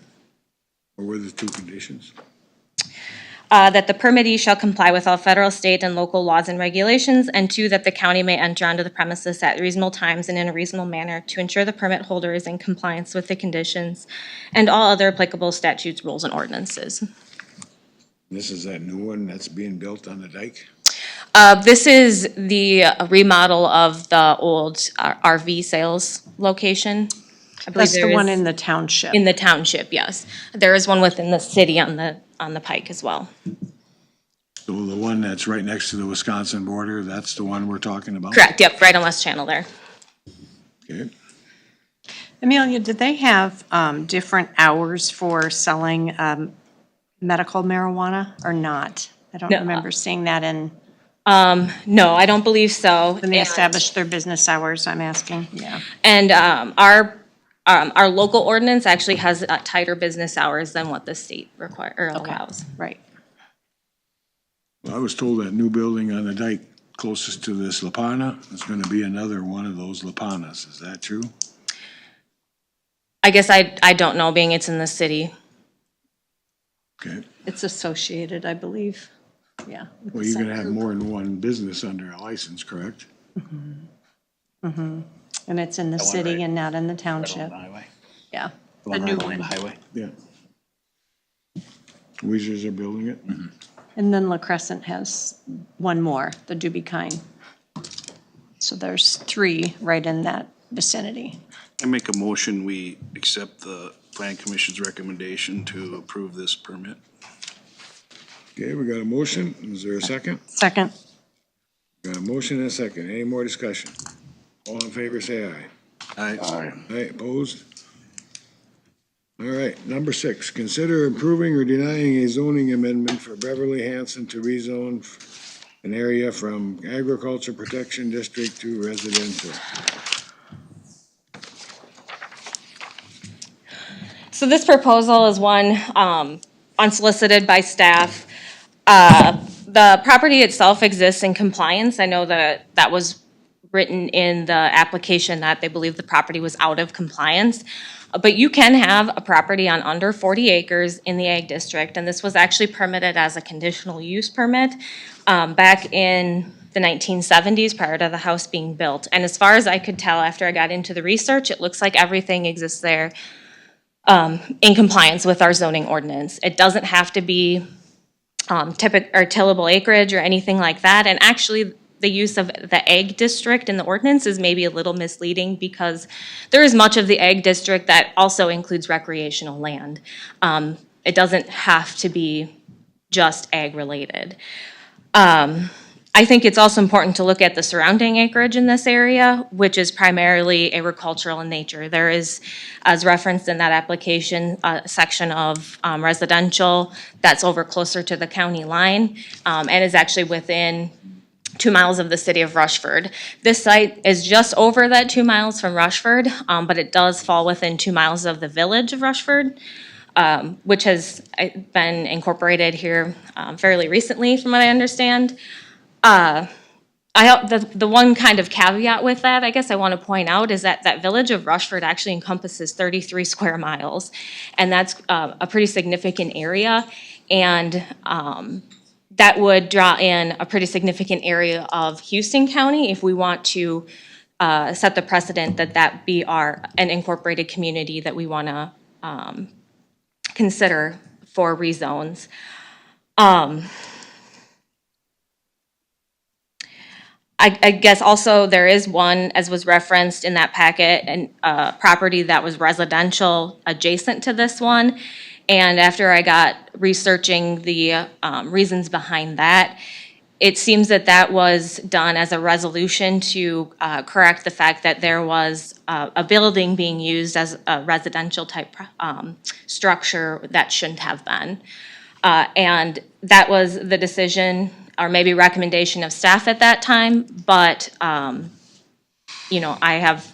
What were the 2 conditions? That the permittee shall comply with all federal, state, and local laws and regulations, and 2, that the county may enter onto the premises at reasonable times and in a reasonable manner to ensure the permit holder is in compliance with the conditions and all other applicable statutes, rules, and ordinances. This is that new one that's being built on the dike? This is the remodel of the old RV sales location. I believe That's the there one is- in the township. In the township, yes. There is one within the city on the pike as well. So the one that's right next to the Wisconsin border, that's the one we're talking about? Correct, yep, right on West Channel there. Okay. Amelia, did they have different hours for selling medical marijuana or not? I don't No. remember seeing that in, No, I don't believe so. when they And- established their business hours, I'm asking, yeah. And our local ordinance actually has tighter business hours than what the state allows. Right. Well, I was told that new building on the dike closest to this Lapana is gonna be another one of those Lapanas. Is that true? I guess I don't know, being it's in the city. Okay. It's associated, I believe, yeah. with Well, the you're gonna have subgroup. more than one business under a license, correct? And it's in the That one city right- and not in the Right township, along the highway. yeah. The The one new right along the one. highway. Yeah. Weezers are building it? And then La Crescent has one more, the Dubikine. So there's 3 right in that vicinity. I make a motion, we accept the plan commission's recommendation to approve this permit. Okay, we got a motion. Is there a second? Second, Got a motion and a second. Any more discussion? All in favor, say aye. Aye. Aye, opposed? All right, number 6, consider approving or denying a zoning amendment for Beverly Hanson to rezone an area from agriculture protection district to residential. So this proposal is one unsolicited by staff. The property itself exists in compliance. I know that was written in the application that they believe the property was out of compliance. But you can have a property on under 40 acres in the ag district, and this was actually permitted as a conditional use permit back in the 1970s prior to the house being built. And as far as I could tell after I got into the research, it looks like everything exists there in compliance with our zoning ordinance. It doesn't have to be tillable acreage or anything like that. And actually, the use of the ag district in the ordinance is maybe a little misleading because there is much of the ag district that also includes recreational land. It doesn't have to be just ag related. I think it's also important to look at the surrounding acreage in this area, which is primarily agricultural in nature. There is, as referenced in that application, a section of residential that's over closer to the county line and is actually within 2 miles of the city of Rushford. This site is just over that 2 miles from Rushford, but it does fall within 2 miles of the village of Rushford, which has been incorporated here fairly recently, from what I understand. The one kind of caveat with that, I guess I want to point out, is that that village of Rushford actually encompasses 33 square miles, and that's a pretty significant area. And that would draw in a pretty significant area of Houston County if we want to set the precedent that that be an incorporated community that we want to consider for rezones. I guess also there is one, as was referenced in that packet, and property that was residential adjacent to this one. And after I got researching the reasons behind that, it seems that that was done as a resolution to correct the fact that there was a building being used as a residential type structure that shouldn't have been. And that was the decision, or maybe recommendation of staff at that time, but, you know, I have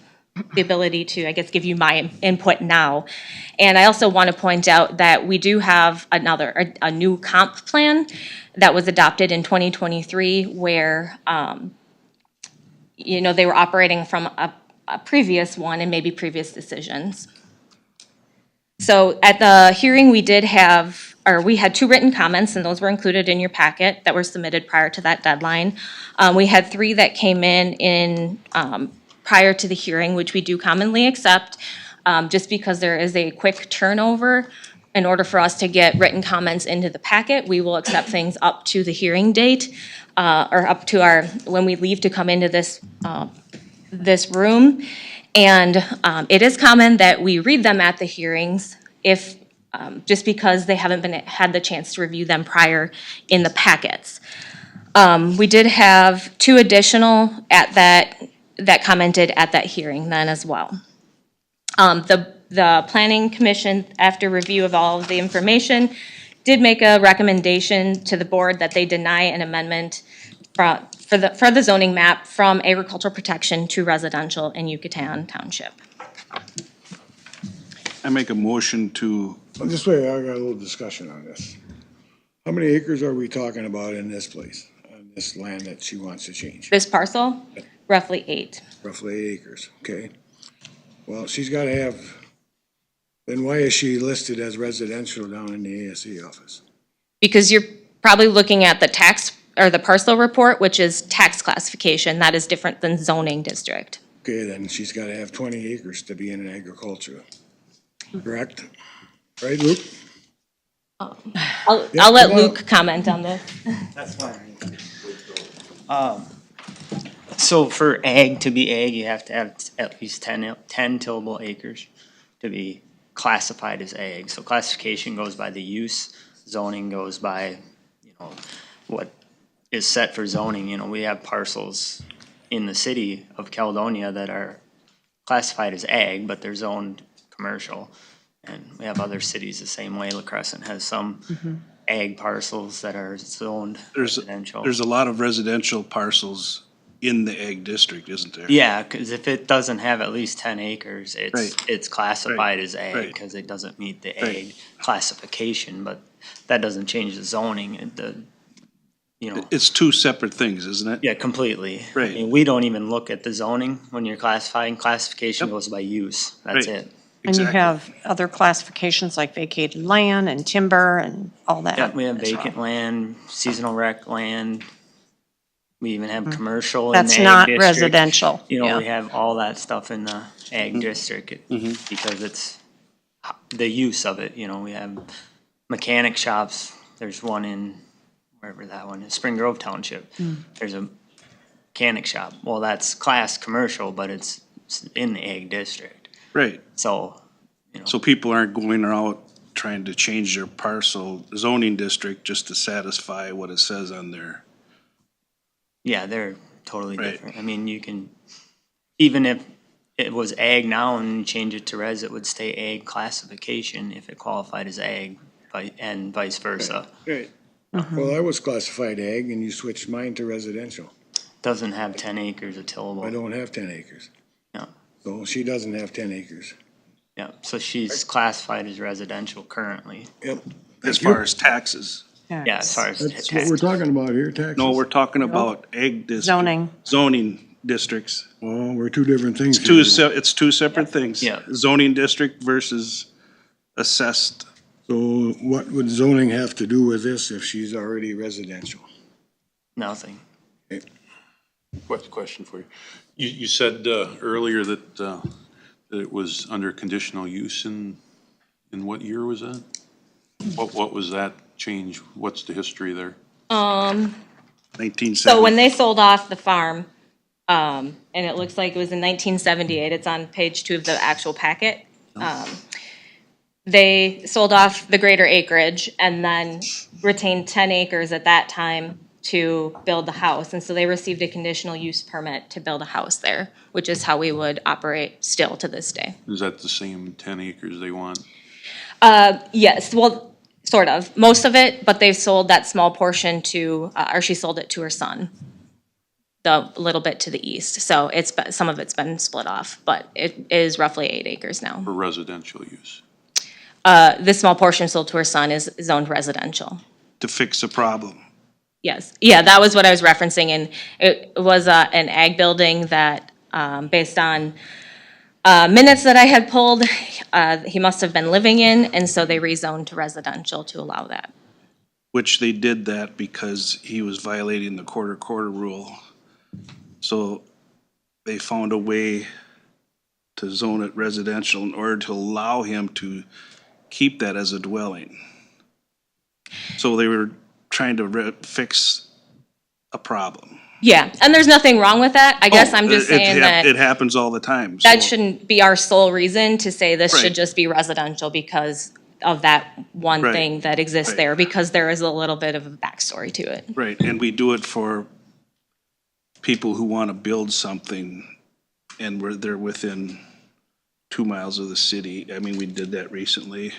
the ability to, I guess, give you my input now. And I also want to point out that we do have a new comp plan that was adopted in 2023 where, you know, they were operating from a previous one and maybe previous decisions. So at the hearing, we had 2 written comments, and those were included in your packet that were submitted prior to that deadline. We had 3 that came in prior to the hearing, which we do commonly accept, just because there is a quick turnover. In order for us to get written comments into the packet, we will accept things up to the hearing date, or up to when we leave to come into this room. And it is common that we read them at the hearings if, just because they haven't had the chance to review them prior in the packets. We did have 2 additional that commented at that hearing then as well. The Planning Commission, after review of all of the information, did make a recommendation to the board that they deny an amendment for the zoning map from agricultural protection to residential in Yucatan Township. I make a motion to, This way, I got a little discussion on this. How many acres are we talking about in this place, on this land that she wants to change? This parcel, roughly 8. Roughly 8 acres, okay. Well, she's gotta have, then why is she listed as residential down in the ASC office? Because you're probably looking at the tax, or the parcel report, which is tax classification. That is different than zoning district. Okay, then she's gotta have 20 acres to be in an agricultural, correct? Right, Luke? I'll let Luke comment on this. That's fine. So for ag to be ag, you have to have at least 10 tillable acres to be classified as ag. So classification goes by the use, zoning goes by, you know, what is set for zoning. You know, we have parcels in the city of Caledonia that are classified as ag, but they're zoned commercial. And we have other cities the same way. La Crescent has some ag parcels that are zoned residential. there's a lot of residential parcels in the ag district, isn't there? Yeah, because if it doesn't have at least 10 acres, Right. it's classified as ag, Right. because it doesn't meet the Right. ag classification, but that doesn't change the zoning, you know. It's 2 separate things, isn't it? Yeah, completely. Right. I mean, we don't even look at the zoning when you're classifying. Classification Yep. goes by use, that's Right. it. And you Exactly. have other classifications like vacated land and timber and all that. Yeah, we have as well. vacant land, seasonal rec land. We even have commercial in the ag That's not district. residential. You know, yeah. we have all that stuff in the ag district because it's the use of it, you know, we have mechanic shops. There's one in, wherever that one is, Spring Grove Township. There's a mechanic shop. Well, that's class commercial, but it's in the ag district. Right. So, you know, So people aren't going out trying to change their parcel zoning district just to satisfy what it says on there. yeah, they're totally Right. different. I mean, you can, even if it was ag now and you change it to res, it would stay ag classification if it qualified as ag, and vice versa. Right. Well, I was classified ag and you switched mine to residential. Doesn't have 10 acres of I tillable. don't have 10 acres. Yeah. So she doesn't have 10 acres. Yeah, so she's classified as residential currently. Yep. As far as taxes. Yeah, as far as That's what tax. we're talking about here, taxes. No, we're talking about ag district. Zoning. Zoning districts. Well, we're 2 different things. It's 2 here. it's 2 separate things. Yeah. Zoning district versus assessed. So what would zoning have to do with this if she's already residential? Nothing. Question for you. You said earlier that it was under conditional use in what year was that? What was that change? What's the history there? 1970. So when they sold off the farm, and it looks like it was in 1978, it's on page 2 of the actual packet. They sold off the greater acreage and then retained 10 acres at that time to build the house. And so they received a conditional use permit to build a house there, which is how we would operate still to this day. Is that the same 10 acres they want? Yes, well, Sort of, most of it, but they've sold that small portion to, or she sold it to her son, the little bit to the east. So some of it's been split off, but it is roughly 8 acres now. For residential use. This small portion sold to her son is zoned residential. To fix a problem. Yes, yeah, that was what I was referencing, and it was an ag building that, based on minutes that I had pulled, he must have been living in, and so they rezoned to residential to allow that. Which they did that because he was violating the quarter rule. So they found a way to zone it residential in order to allow him to keep that as a dwelling. So they were trying to fix a problem. Yeah, and there's nothing wrong with that. I guess I'm just saying that It happens all the time. that so- shouldn't be our sole reason to say this Right. should just be residential because of that one Right. thing that exists Right. there, because there is a little bit of a backstory to it. Right, and we do it for people who want to build something and they're within 2 miles of the city. I mean, we did that recently.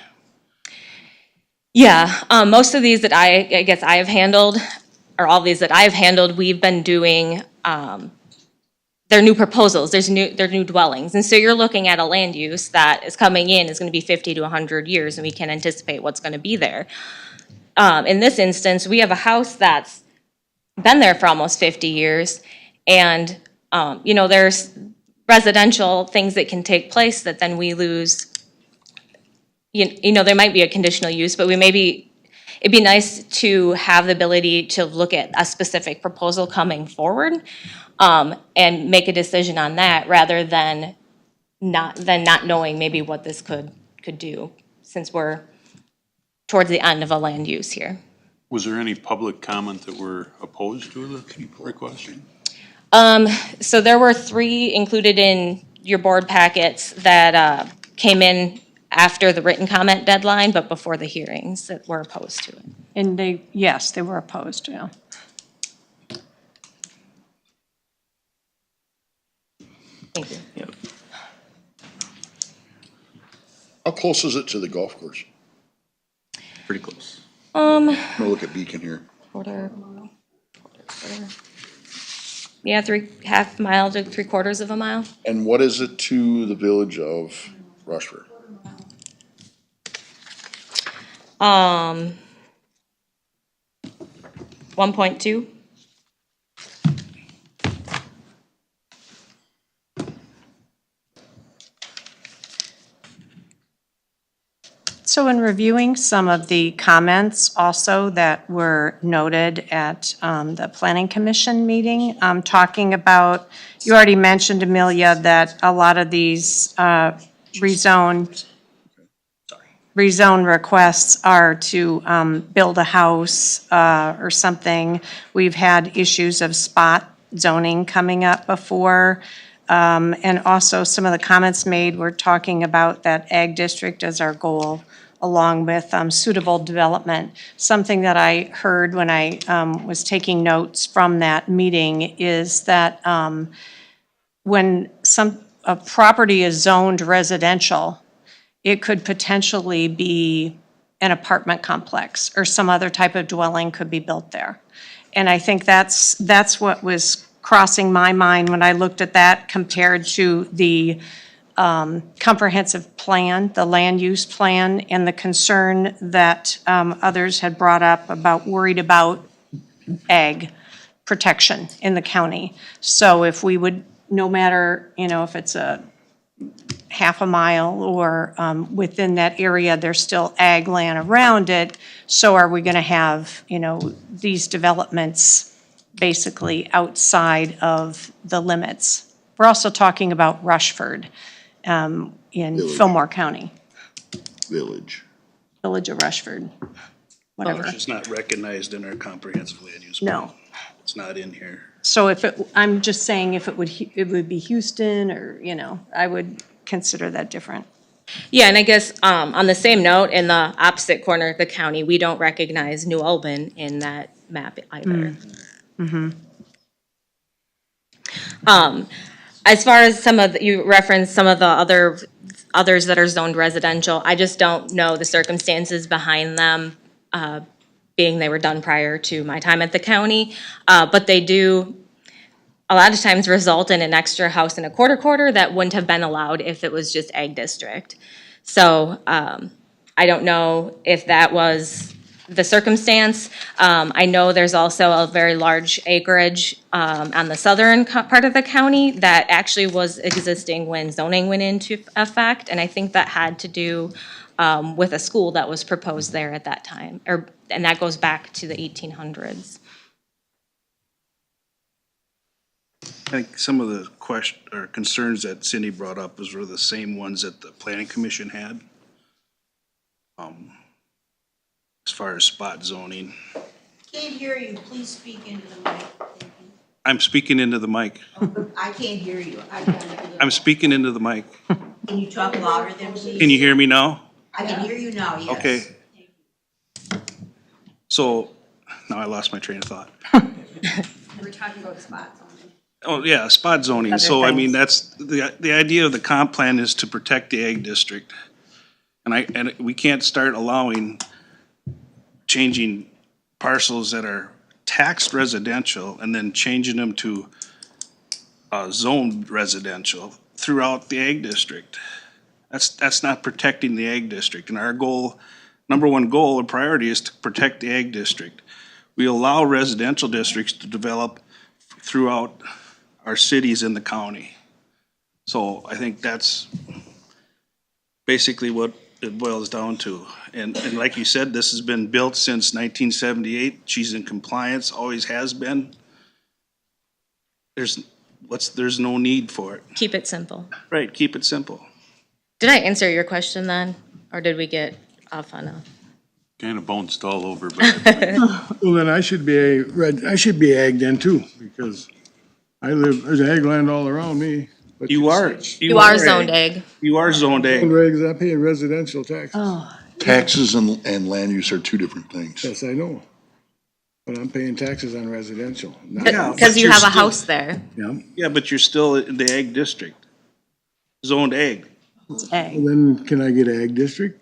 Yeah, most of these that I guess I have handled, or all these that I've handled, we've been doing, they're new proposals, they're new dwellings. And so you're looking at a land use that is coming in, is gonna be 50 to 100 years, and we can anticipate what's gonna be there. In this instance, we have a house that's been there for almost 50 years, and, there's residential things that can take place that then we lose. There might be a conditional use, but it'd be nice to have the ability to look at a specific proposal coming forward, and make a decision on that rather than not knowing maybe what this could do, since we're towards the end of a land use here. Was there any public comment that were opposed to the request? So there were 3 included in your board packets that came in after the written comment deadline, but before the hearings that were opposed to it. And they were opposed, yeah. Thank you. How close is it to the golf course? Pretty close. I'm gonna look at Beacon here. Quarter. Yeah, 3/2 mile to 3/4 of a mile. And what is it to the village of Rushford? 1.2. So in reviewing some of the comments also that were noted at the Planning Commission meeting, talking about, you already mentioned, Amelia, that a lot of these rezone requests are to build a house or something. We've had issues of spot zoning coming up before. And also some of the comments made were talking about that ag district as our goal, along with suitable development. Something that I heard when I was taking notes from that meeting is that when a property is zoned residential, it could potentially be an apartment complex or some other type of dwelling could be built there. And I think that's what was crossing my mind when I looked at that compared to the comprehensive plan, the land use plan, and the concern that others had brought up worried about ag protection in the county. So if we would, no matter, if it's a half a mile or within that area, there's still ag land around it, so are we gonna have, these developments basically outside of the limits? We're also talking about Rushford in Fillmore County, Village. Village of Rushford, whatever. It's not recognized in our comprehensive land use. No. plan. It's not in here. So I'm just saying if it would be Houston or, I would consider that different. Yeah, and I guess on the same note, in the opposite corner of the county, we don't recognize New Albin in that map either. As far as you referenced some of the other others that are zoned residential. I just don't know the circumstances behind them, being they were done prior to my time at the county. But they do a lot of times result in an extra house and a quarter that wouldn't have been allowed if it was just ag district. So I don't know if that was the circumstance. I know there's also a very large acreage on the southern part of the county that actually was existing when zoning went into effect, and I think that had to do with a school that was proposed there at that time, and that goes back to the 1800s. I think some of the concerns that Cindy brought up were the same ones that the planning commission had. As far as spot zoning. Can't hear you. Please speak into the mic. Thank you. I'm speaking into the mic. I can't hear you. I'm speaking into the mic. Can you talk louder then, please? Can you hear me now? I can hear you now, yes. Okay. So, now I lost my train of thought. We're talking about spots. Oh, yeah, spot zoning. Other So, I mean, things. that's, the idea of the comp plan is to protect the ag district. And we can't start allowing changing parcels that are taxed residential and then changing them to zoned residential throughout the ag district. That's not protecting the ag district. And our goal, number one goal and priority is to protect the ag district. We allow residential districts to develop throughout our cities in the county. So I think that's basically what it boils down to. And like you said, this has been built since 1978. She's in compliance, always has been. There's no need for it. Keep it simple. Right, keep it simple. Did I answer your question then, or did we get off on a? Kind of bounced all over, but Well, then I should be ag then too, because there's ag land all around me. But You are zoned ag. You are zoned ag. Regs, I pay residential taxes. Taxes and land use are two different things. Yes, I know. But I'm paying taxes on residential. Yeah, Because but you you're have a still- house there. Yeah. Yeah, but you're still in the ag district. Zoned ag. Ag. Then can I get ag district?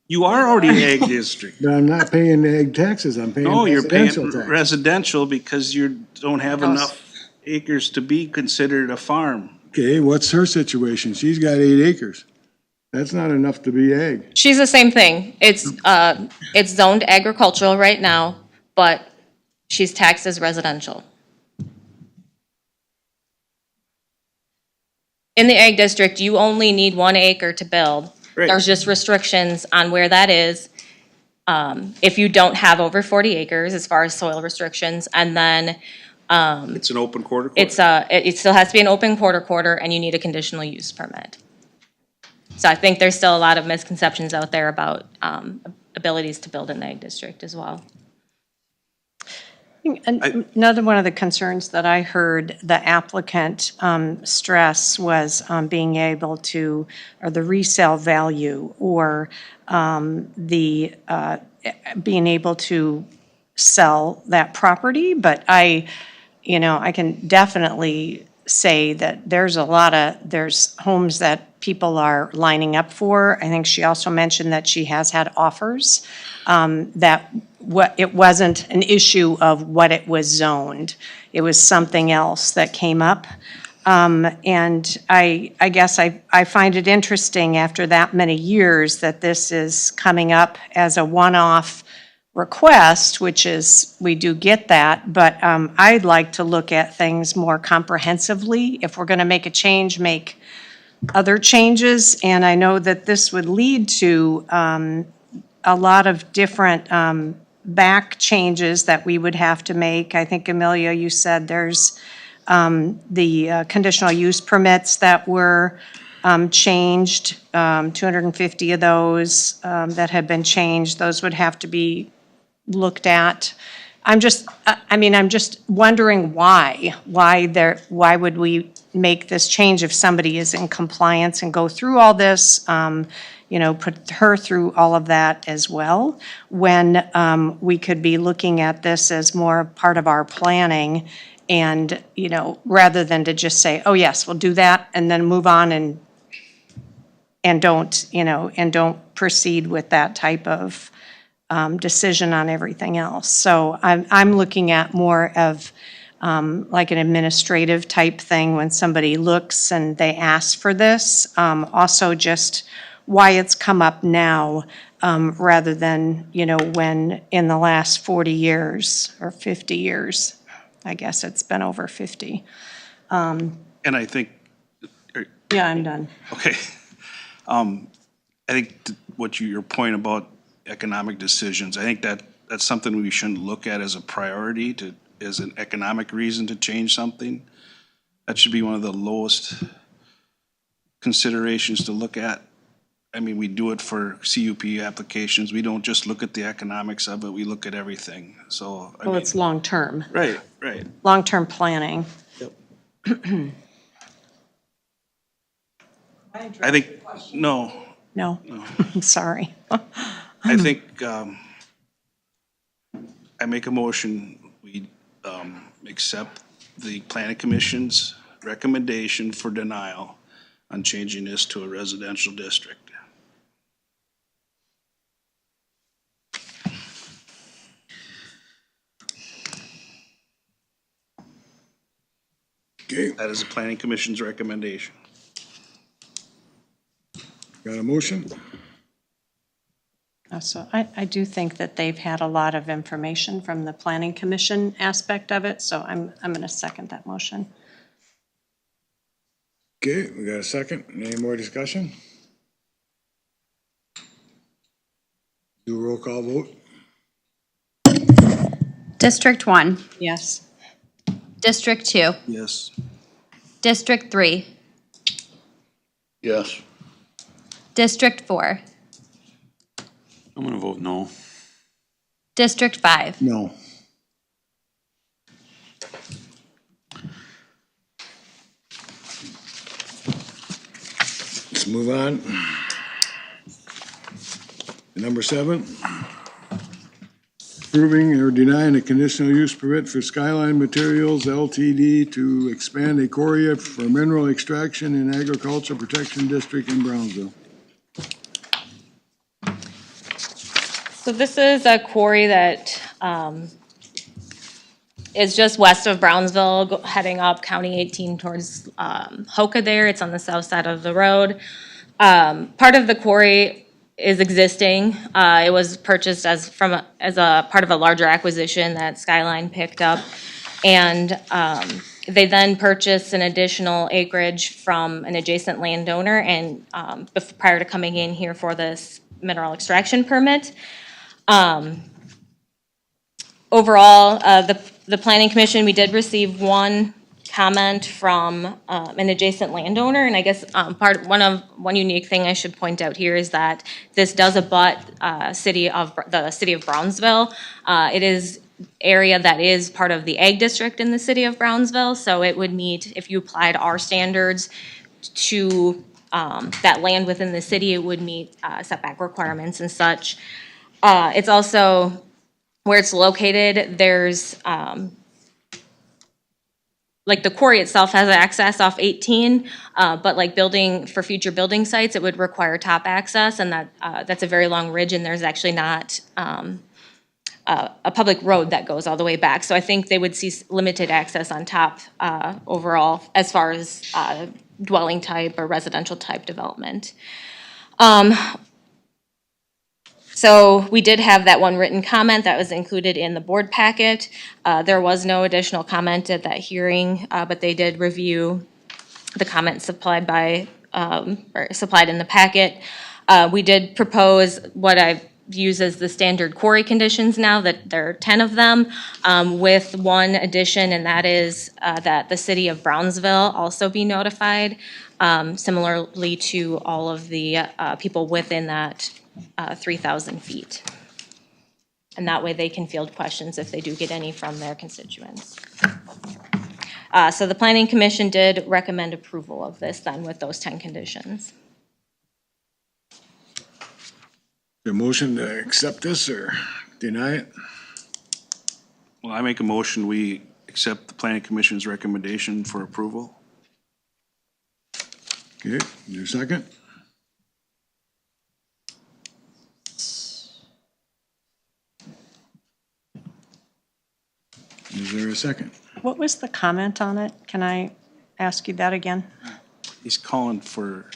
You are already ag district. But I'm not paying ag taxes, I'm paying No, you're paying residential tax. residential because you don't have enough acres to be considered a farm. Okay, what's her situation? She's got 8 acres. That's not enough to be ag. She's the same thing. It's zoned agricultural right now, but she's taxed as residential. In the ag district, you only need 1 acre to build. Right. There's just restrictions on where that is. If you don't have over 40 acres as far as soil restrictions, and then It's an open quarter. it still has to be an open quarter, and you need a conditional use permit. So I think there's still a lot of misconceptions out there about abilities to build in the ag district as well. Another one of the concerns that I heard the applicant stress was being able to, or the resale value, or being able to sell that property. But I can definitely say that there's homes that people are lining up for. I think she also mentioned that she has had offers, that it wasn't an issue of what it was zoned. It was something else that came up. And I guess I find it interesting after that many years that this is coming up as a one-off request, which is, we do get that, but I'd like to look at things more comprehensively. If we're gonna make a change, make other changes, and I know that this would lead to a lot of different back changes that we would have to make. I think, Amelia, you said there's the conditional use permits that were changed, 250 of those that had been changed. Those would have to be looked at. I'm just wondering why would we make this change if somebody is in compliance and go through all this, put her through all of that as well, when we could be looking at this as more part of our planning and, rather than to just say, oh yes, we'll do that and then move on and and don't, and don't proceed with that type of decision on everything else. So I'm looking at more of like an administrative type thing when somebody looks and they ask for this. Also just why it's come up now, rather than, when in the last 40 years or 50 years, I guess it's been over 50. And I think, Yeah, I'm done. okay. I think your point about economic decisions, I think that's something we shouldn't look at as a priority as an economic reason to change something. That should be one of the lowest considerations to look at. I mean, we do it for CUP applications. We don't just look at the economics of it, we look at everything, so. Well, it's long-term, Right. long-term planning. I think, no, No, I'm sorry. I think, I make a motion, we, accept the planning commission's recommendation for denial on changing this to a residential district. Okay, That is the planning commission's recommendation. got a motion? So I do think that they've had a lot of information from the planning commission aspect of it, so I'm going to second that motion. Okay, we got a second. Any more discussion? Do a roll call vote? District 1, Yes. District 2, Yes. District 3, Yes. District 4, I'm gonna vote no. District 5. No. Let's move on. Number 7. Approving or denying a conditional use permit for Skyline Materials LTD to expand a quarry for mineral extraction in Agricultural Protection District in Brownsville. So this is a quarry that is just west of Brownsville, heading up County 18 towards Hoka there. It's on the south side of the road. Part of the quarry is existing. It was purchased as a part of a larger acquisition that Skyline picked up. And they then purchased an additional acreage from an adjacent landowner and prior to coming in here for this mineral extraction permit. Overall, the planning commission, we did receive one comment from an adjacent landowner, and I guess one unique thing I should point out here is that this does abut the city of Brownsville. It is area that is part of the ag district in the city of Brownsville, so it would meet, if you applied our standards to that land within the city, it would meet setback requirements and such. It's also where it's located, there's like the quarry itself has access off 18, but like for future building sites, it would require top access, and that's a very long ridge, and there's actually not a public road that goes all the way back. So I think they would see limited access on top overall as far as dwelling type or residential type development. So we did have that one written comment that was included in the board packet. There was no additional comment at that hearing, but they did review the comments supplied in the packet. We did propose what I've used as the standard quarry conditions now, that there are 10 of them, with one addition, and that is that the city of Brownsville also be notified, similarly to all of the people within that 3,000 feet. And that way they can field questions if they do get any from their constituents. So the Planning Commission did recommend approval of this then with those 10 conditions. The motion to accept this or deny it? Well, I make a motion, we accept the planning commission's recommendation for approval. Okay, your second? Is there a second? What was the comment on it? Can I ask you that again? He's calling for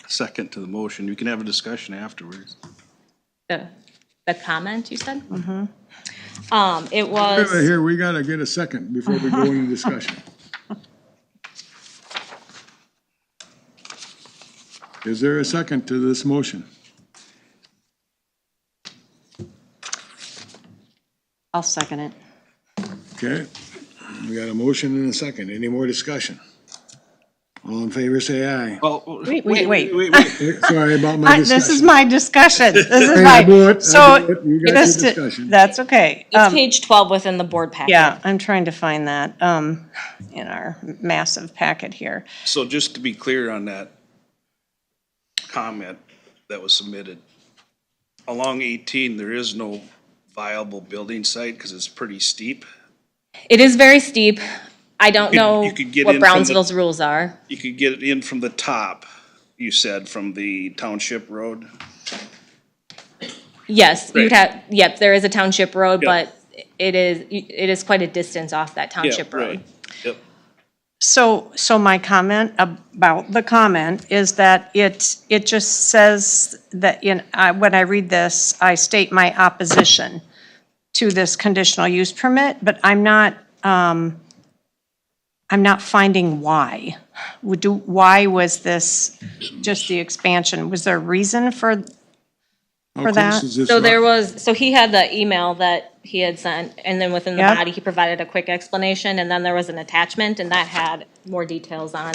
a second to the motion. You can have a discussion afterwards. The comment you said? Mm-hmm. It was. Here, we gotta get a second before we go into discussion. Is there a second to this motion? I'll second it. Okay, we got a motion and a second. Any more discussion? All in favor, say aye. Well, Wait. Sorry about my discussion. This is my discussion. This is Hey, my, I blew it. so. You got just your to- discussion. That's okay. It's page 12 within the board packet. Yeah, I'm trying to find that, in our massive packet here. So just to be clear on that comment that was submitted, along 18, there is no viable building site because it's pretty steep. It is very steep. I don't know you could get what in from the- Brownsville's rules are. You could get it in from the top, you said, from the township road. Yes, you'd Right. have, yep, there is a township road, Yeah. but it is quite a distance off that township Yeah, road. right. Yep. So my comment about the comment is that it just says that when I read this, I state my opposition to this conditional use permit, but I'm not finding why. Why was this just the expansion? Was there a reason for How for close that? is this So lot? there was, so he had the email that he had sent, and then within the Yep. body, he provided a quick explanation, and then there was an attachment, and that had more details on.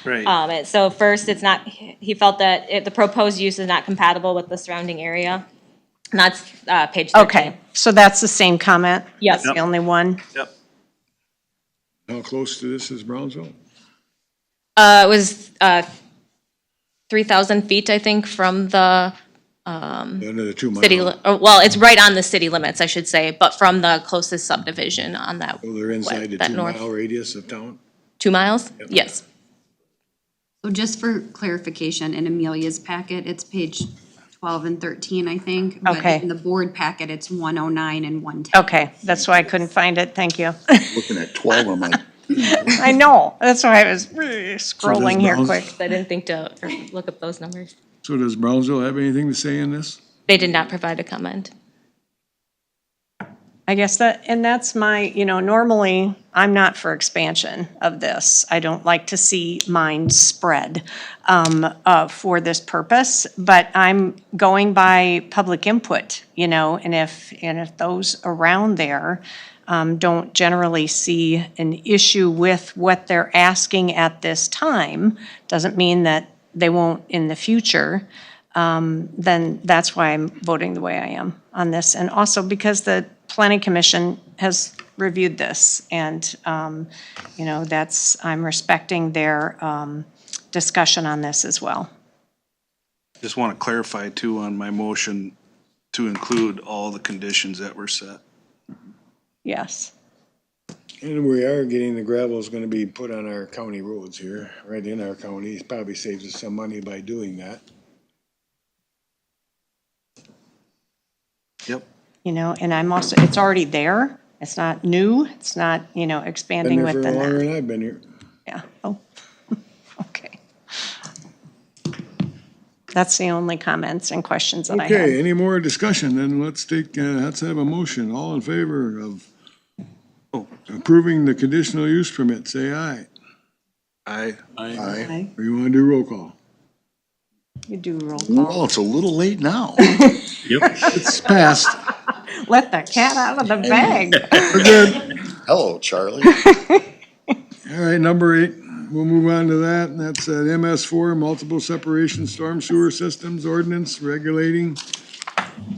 Right. So first, it's not, he felt that the proposed use is not compatible with the surrounding area. And that's, page 13. Okay, so that's the same comment? Yes. That's the only one? Yep. How close to this is Brownsville? It was, 3,000 feet, I think, from the, Another 2 miles. city, well, it's right on the city limits, I should say, but from the closest subdivision on that. So they're inside the that 2 north. mile radius of town? 2 miles? Yes. So just for clarification, in Amelia's packet, it's page 12 and 13, I think. But Okay. in the board packet, it's 109 and 110. Okay, that's why I couldn't find it, thank you. Looking at 12, I'm like, I know, that's why I was scrolling here Browns- quick. I didn't think to look up those numbers. So does Brownsville have anything to say in this? They did not provide a comment. I guess that's my, normally, I'm not for expansion of this. I don't like to see mine spread for this purpose, but I'm going by public input, and if those around there don't generally see an issue with what they're asking at this time, doesn't mean that they won't in the future, then that's why I'm voting the way I am on this. And also because the Planning Commission has reviewed this, and, I'm respecting their discussion on this as well. Just want to clarify too on my motion to include all the conditions that were set. Yes. And we are getting the gravel is gonna be put on our county roads here, right in our county. It probably saves us some money by doing that. Yep. And I'm also, it's already there. It's not new. It's not, Been expanding there for within longer that. than I've been here. Yeah, oh, okay. That's the only comments and questions that I have. Okay, any more discussion? Then let's have a motion. All in favor of approving the conditional use permit, say aye. Aye. aye. Or you wanna do roll call? You do roll Well, call. it's a little late now. It's passed. Let the cat out of the bag. We're good. Hello, Charlie. All right, number 8, we'll move on to that, and that's MS4, multiple separation storm sewer systems ordinance regulating.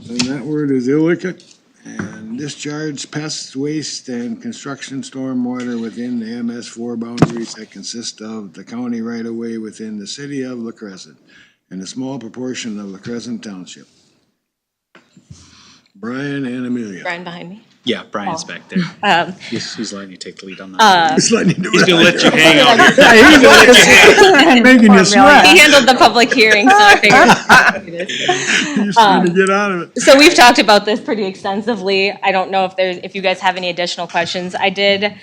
And that word is illicit, and discharge pest waste and construction stormwater within the MS4 boundaries that consist of the county right-of-way within the city of La Crescent and a small proportion of La Crescent Township. Brian and Amelia. Brian behind me. Yeah, Brian's back there. He's letting you take the lead on that. Just letting you do He's it. gonna let you hang out here. Making you sweat. He handled the public hearing, so I figured. He's trying to get out of it. So we've talked about this pretty extensively. I don't know if you guys have any additional questions. I did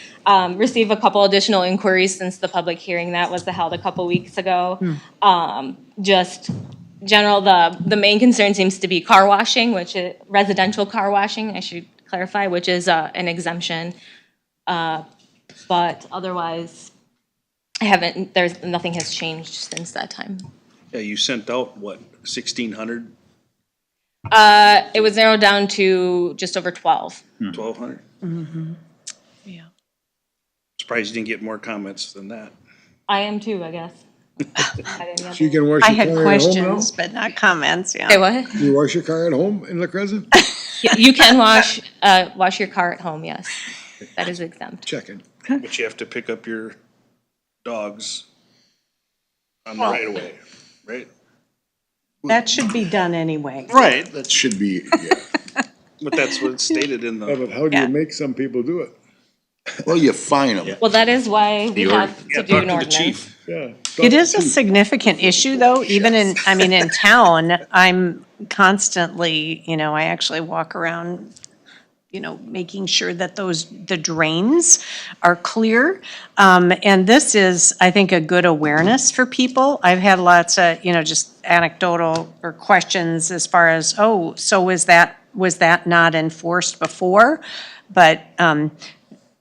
receive a couple additional inquiries since the public hearing that was held a couple weeks ago. Just general, the main concern seems to be car washing, which is residential car washing, I should clarify, which is an exemption. But otherwise, nothing has changed since that time. Yeah, you sent out, what, 1,600, It was narrowed down to just over 12. 1,200? Mm-hmm. Yeah. Surprised you didn't get more comments than that. I am too, I guess. I didn't So you can wash I your had car at home questions, but not comments, yeah. Say what? now? You wash your car at home in La Crescent? You can wash your car at home, yes. That is exempt. Checking. But you have to pick up your dogs on the right of way, right? That should be done anyway. Right, That should be, yeah. but that's what's stated in Yeah, the, but how do Yeah. you make some people do it? Well, you fine them. Well, that is why we have yeah, to do talk an to the ordinance. chief. Yeah. It is a significant issue, though, even in town, I'm constantly, I actually walk around, making sure that the drains are clear. And this is, I think, a good awareness for people. I've had lots of, just anecdotal or questions as far as, so was that not enforced before? But,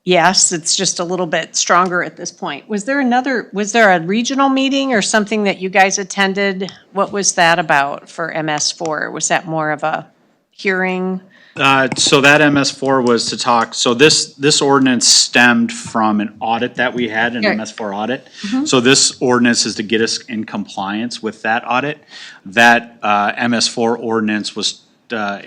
yes, it's just a little bit stronger at this point. Was there a regional meeting or something that you guys attended? What was that about for MS4? Was that more of a hearing? So that MS4 was to talk, so this ordinance stemmed from an audit that we had, an Yeah. MS4 audit. So this ordinance is to get us in compliance with that audit. That MS4 ordinance was, that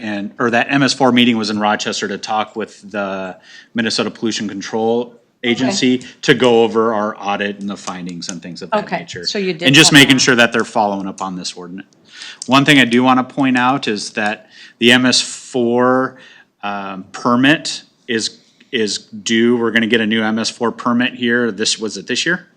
MS4 meeting was in Rochester to talk with the Minnesota Pollution Control Agency to go over our audit and the findings and things of that Okay, nature. so you did And just have making that. sure that they're following up on this ordinance. One thing I do want to point out is that the MS4 permit is due. We're going to get a new MS4 permit here. Was it this year?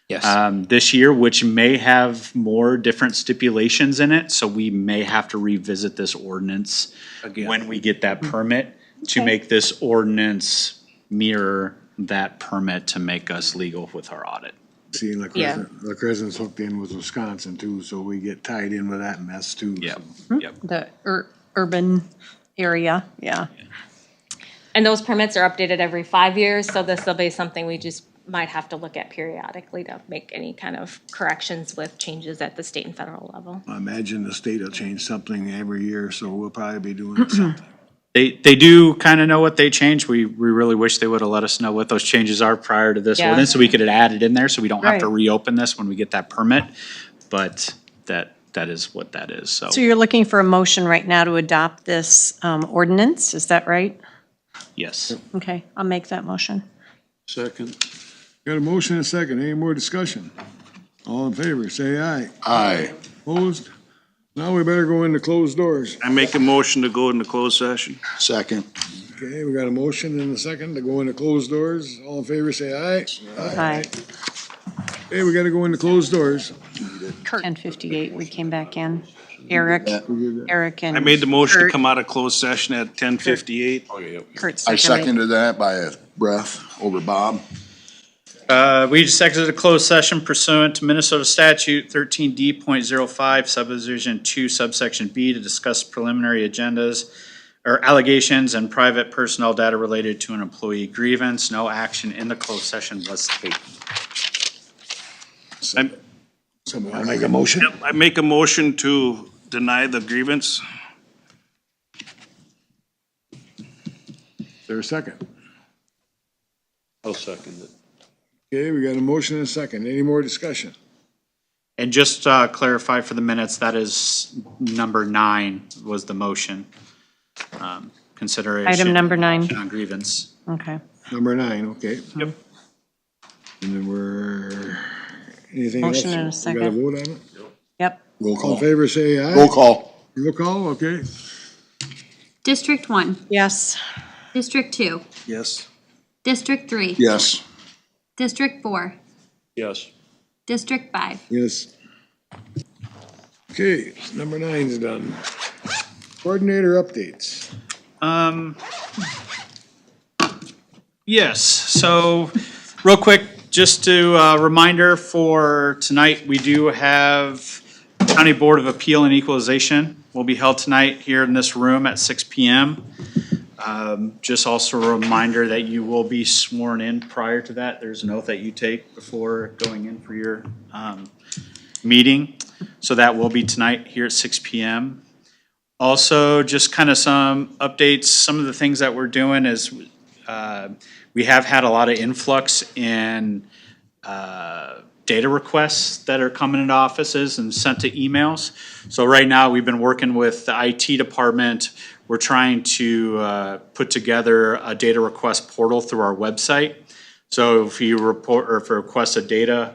Yes. This year, which may have more different stipulations in it, so we may have to revisit this ordinance Again. when we get that permit to Okay. make this ordinance mirror that permit to make us legal with our audit. See, La Yeah. Crescent's hooked in with Wisconsin too, so we get tied in with that mess too. Yep. so. Yep. The urban area, yeah. And those permits are updated every 5 years, so this will be something we just might have to look at periodically to make any kind of corrections with changes at the state and federal level. I imagine the state will change something every year, so we'll probably be doing something. They do kind of know what they changed. We really wish they would have let us know what those changes are prior to this Yeah. ordinance, so we could add it in there, so we don't have to Right. reopen this when we get that permit. But that is what that is, so. So you're looking for a motion right now to adopt this ordinance, is that right? Yes. Okay, I'll make that motion. Second. Got a motion and a second. Any more discussion? All in favor, say aye. Aye. Opposed? Now we better go into closed doors. I make a motion to go into closed session. Second. Okay, we got a motion and a second to go into closed doors. All in favor, say aye. Aye. Okay, we gotta go into closed doors. 10:58, we came back in. Eric and. I made the motion to Kurt- come out of closed session at 10:58. Kurt I seconded. seconded that by a breath over Bob. We just exited a closed session pursuant to Minnesota statute 13D.05 subdivision 2 subsection B to discuss preliminary agendas or allegations and private personnel data related to an employee grievance. No action in the closed session was taken. Someone wanna make a motion? I make a motion to deny the grievance. Is there a second? I'll second it. Okay, we got a motion and a second. Any more discussion? And just clarify for the minutes, that is number 9 was the motion. Consideration. Item number 9, On grievance. okay. Number 9, okay. Yep. And then we're, anything else? Motion and a We second. gotta vote on it? Yep. Roll All in call. favor, say aye. Roll call. Roll call, okay. District 1, Yes. District 2, Yes. District 3. Yes. District 4, Yes. District 5. Yes. Okay, number 9 is done. Coordinator updates. Yes, so real quick, just to, reminder for tonight, we do have County Board of Appeal and Equalization will be held tonight here in this room at 6 PM. Just also a reminder that you will be sworn in prior to that. There's an oath that you take before going in for your, meeting. So that will be tonight here at 6 PM. Also, just kind of some updates, some of the things that we're doing is, we have had a lot of influx in data requests that are coming into offices and sent to emails. So right now, we've been working with the IT department. We're trying to put together a data request portal through our website. So if you report or if you request a data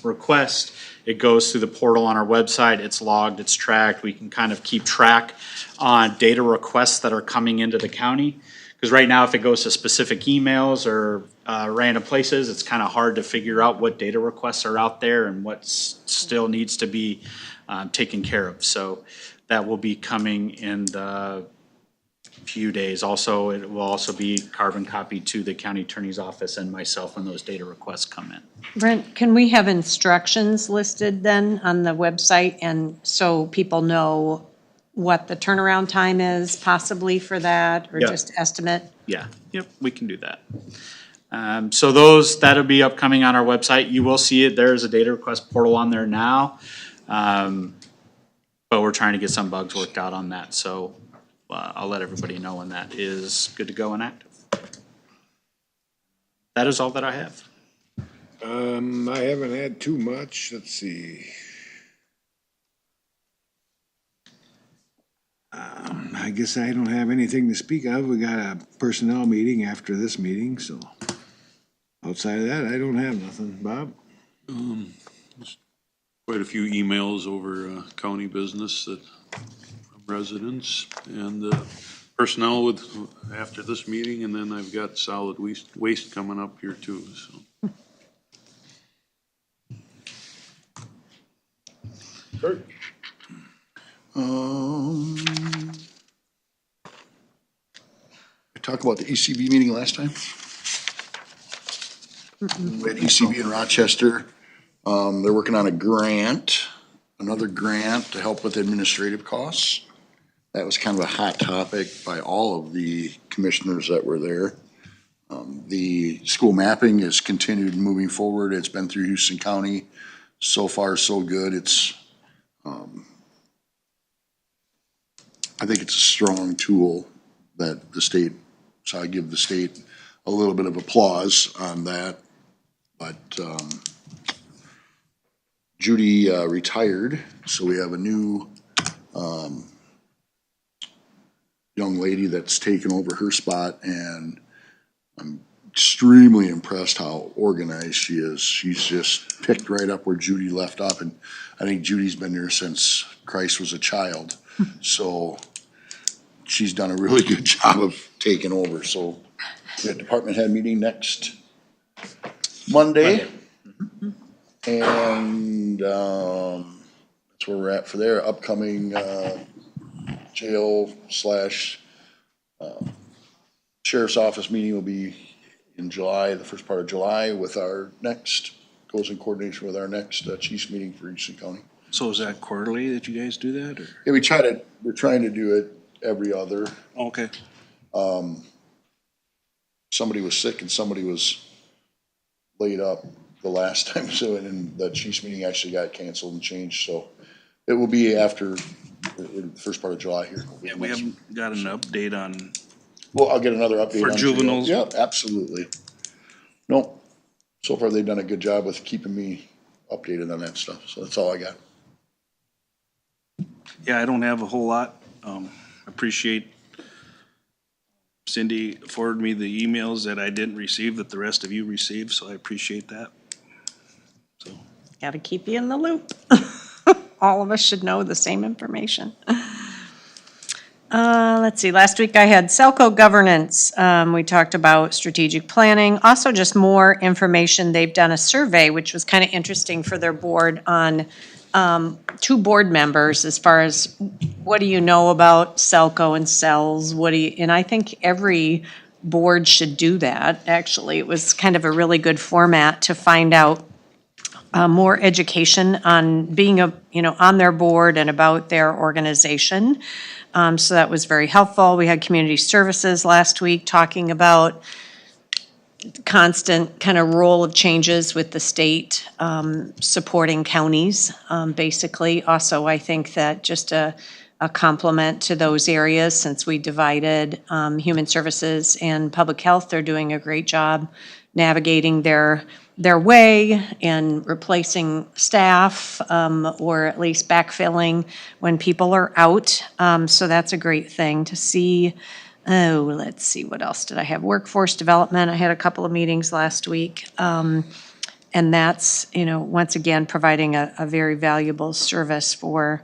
request, it goes through the portal on our website. It's logged, it's tracked. We can kind of keep track on data requests that are coming into the county. Because right now, if it goes to specific emails or random places, it's kind of hard to figure out what data requests are out there and what still needs to be taken care of. So that will be coming in the few days. Also, it will also be carbon copied to the county attorney's office and myself when those data requests come in. Brent, can we have instructions listed then on the website, and so people know what the turnaround time is possibly for that, or Yeah. just estimate? Yeah, yep, we can do that. So that'll be upcoming on our website. You will see it. There's a data request portal on there now. But we're trying to get some bugs worked out on that, so I'll let everybody know when that is good to go and active. That is all that I have. I haven't had too much. Let's see. I guess I don't have anything to speak of. We got a personnel meeting after this meeting, so outside of that, I don't have nothing. Bob? Quite a few emails over county business that from residents and personnel with after this meeting, and then I've got solid waste coming up here too. So. Kurt? I talked about the ECB meeting last time. We had ECB in Rochester. They're working on a grant, another grant to help with administrative costs. That was kind of a hot topic by all of the commissioners that were there. The school mapping has continued moving forward. It's been through Houston County. So far, so good. It's, I think it's a strong tool that the state, so I give the state a little bit of applause on that. But Judy retired, so we have a new young lady that's taken over her spot, and I'm extremely impressed how organized she is. She's just picked right up where Judy left off, and I think Judy's been there since Christ was a child. So she's done a really good job of taking over. So we have department head meeting next Monday. And that's where we're at for their upcoming jail slash sheriff's office meeting will be in July, the first part of July, with our next, goes in coordination with our next chiefs meeting for Houston County. So is that quarterly that you guys do that, or? Yeah, we're trying to do it every other. Okay. Somebody was sick and somebody was laid up the last time, so, and the chiefs meeting actually got canceled and changed, so it will be after the first part of July here. Yeah, we haven't got an update on. Well, I'll get another update For on juveniles? Yeah, absolutely. Nope. So far, they've done a good job with keeping me updated on that stuff, so that's all I got. Yeah, I don't have a whole lot. Appreciate Cindy forwarded me the emails that I didn't receive that the rest of you received, so I appreciate that. So. Gotta keep you in the loop. All of us should know the same information. Let's see, last week I had Selco governance. We talked about strategic planning, also just more information. They've done a survey, which was kind of interesting for their board on 2 board members as far as what do you know about Selco and cells? And I think every board should do that, actually. It was kind of a really good format to find out more education on being on their board and about their organization. So that was very helpful. We had community services last week talking about constant kind of role of changes with the state, supporting counties, basically. Also, I think that just a complement to those areas, since we divided human services and public health, they're doing a great job navigating their way and replacing staff, or at least backfilling when people are out. So that's a great thing to see. Oh, let's see, what else did I have? Workforce development, I had a couple of meetings last week. And that's, once again, providing a very valuable service for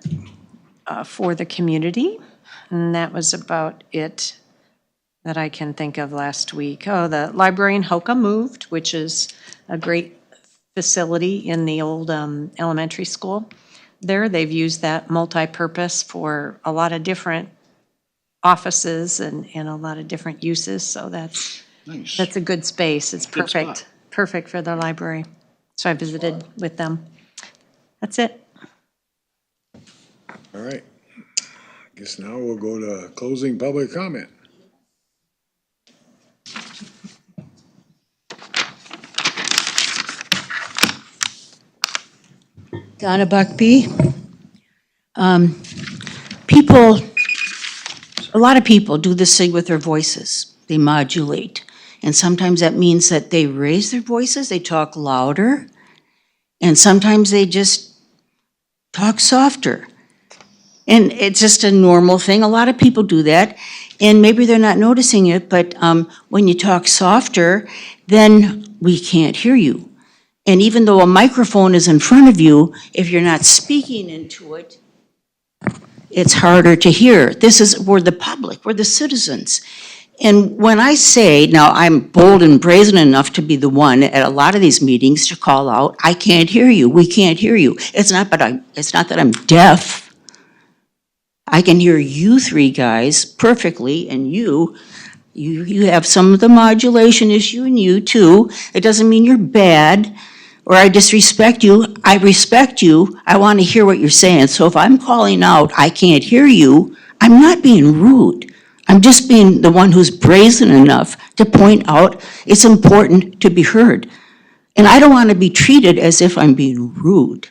the community. And that was about it that I can think of last week. Oh, the library in Hoka moved, which is a great facility in the old elementary school there. They've used that multi-purpose for a lot of different offices and a lot of different uses, so that's a good space. It's perfect for the library. So I visited with them. That's it. All right. I guess now we'll go to closing public comment. Donna Buckby. A lot of people do this thing with their voices. They modulate. And sometimes that means that they raise their voices, they talk louder, and sometimes they just talk softer. And it's just a normal thing. A lot of people do that, and maybe they're not noticing it, but when you talk softer, then we can't hear you. And even though a microphone is in front of you, if you're not speaking into it, it's harder to hear. We're the public, we're the citizens. And when I say, now I'm bold and brazen enough to be the one at a lot of these meetings to call out, I can't hear you, we can't hear you. It's not that I'm deaf. I can hear you 3 guys perfectly, and you have some of the modulation issue, and you too. It doesn't mean you're bad or I disrespect you. I respect you. I want to hear what you're saying. So if I'm calling out, I can't hear you, I'm not being rude. I'm just being the one who's brazen enough to point out it's important to be heard. And I don't want to be treated as if I'm being rude.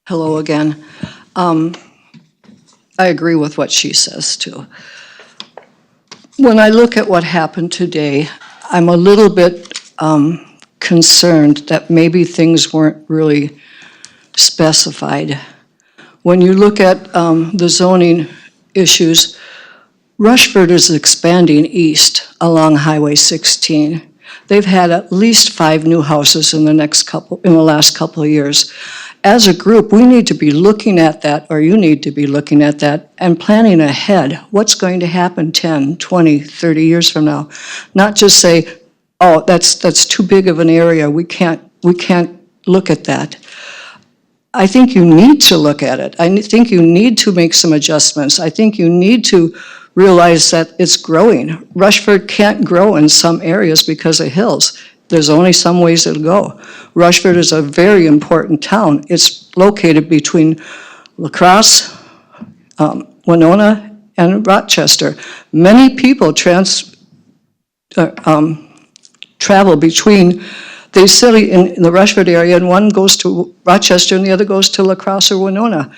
Hello again. I agree with what she says too. When I look at what happened today, I'm a little bit concerned that maybe things weren't really specified. When you look at the zoning issues, Rushford is expanding east along Highway 16. They've had at least 5 new houses in the last couple of years. As a group, we need to be looking at that, or you need to be looking at that and planning ahead. What's going to happen 10, 20, 30 years from now? Not just say, oh, that's too big of an area, we can't look at that. I think you need to look at it. I think you need to make some adjustments. I think you need to realize that it's growing. Rushford can't grow in some areas because of hills. There's only some ways it'll go. Rushford is a very important town. It's located between La Crosse, Winona, and Rochester. Many people travel between the city in the Rushford area, and one goes to Rochester and the other goes to La Crosse or Winona.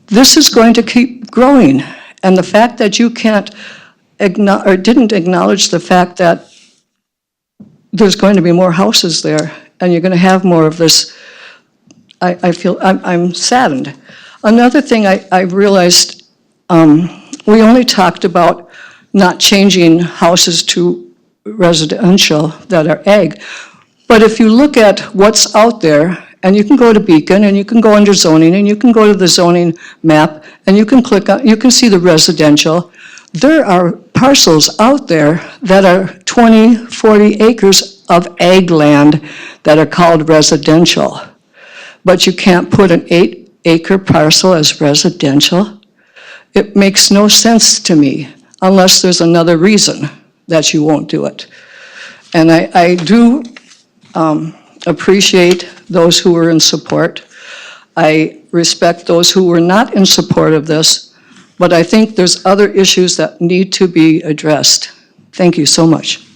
This is going to keep growing, and the fact that you didn't acknowledge the fact that there's going to be more houses there, and you're going to have more of this. I'm saddened. Another thing I realized when we only talked about not changing houses to residential that are ag. But if you look at what's out there, and you can go to Beacon, and you can go under zoning, and you can go to the zoning map, and you can click on, you can see the residential. There are parcels out there that are 20, 40 acres of ag land that are called residential. But you can't put an 8-acre parcel as residential. It makes no sense to me unless there's another reason that you won't do it. And I do appreciate those who were in support. I respect those who were not in support of this, but I think there's other issues that need to be addressed. Thank you so much.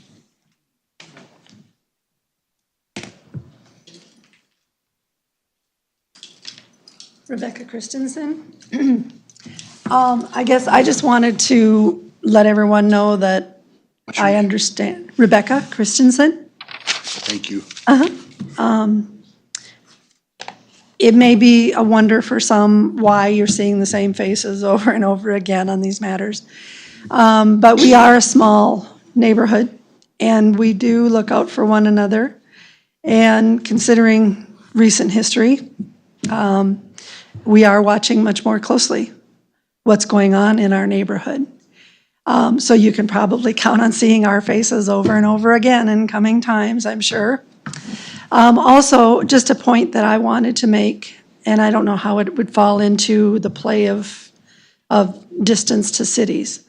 Rebecca Christensen. I guess I just wanted to let everyone know that I understand. Rebecca Christensen. Thank you. It may be a wonder for some why you're seeing the same faces over and over again on these matters. But we are a small neighborhood, and we do look out for one another. And considering recent history, we are watching much more closely what's going on in our neighborhood. So you can probably count on seeing our faces over and over again in coming times, I'm sure. Also, just a point that I wanted to make, and I don't know how it would fall into the play of distance to cities,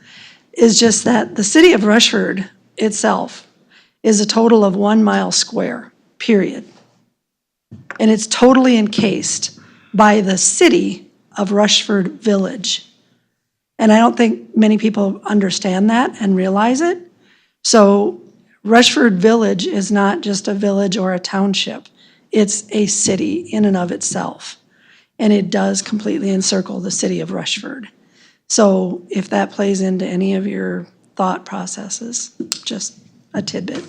is just that the city of Rushford itself is a total of 1 mile square, period. And it's totally encased by the city of Rushford Village. And I don't think many people understand that and realize it. So Rushford Village is not just a village or a township. It's a city in and of itself. And it does completely encircle the city of Rushford. So if that plays into any of your thought processes, just a tidbit.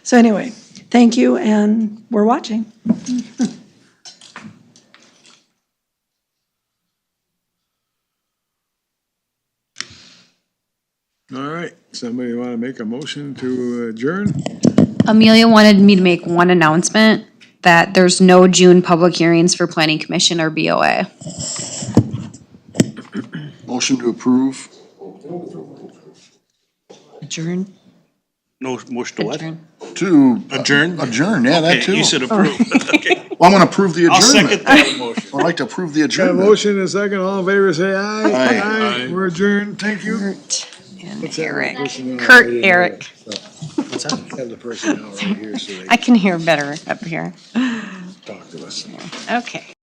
So anyway, thank you, and we're watching. All right, somebody want to make a motion to adjourn? Amelia wanted me to make one announcement, that there's no June public hearings for Planning Commission or BOA. Motion to approve. Adjourn. No motion to what? Adjourn. To. Adjourn? Adjourn, yeah, that Okay, too. you said approve. Okay. Well, I'm gonna approve the I'll adjournment. second that motion. I'd like to approve the Got a adjournment. motion and a second, all in favor, say aye. Aye. We're adjourned, thank you. Kurt and Let's have the Eric. personnel Kurt, right in Eric. here. Let's have the personnel right here so they I can hear better up here. talk to us. Okay.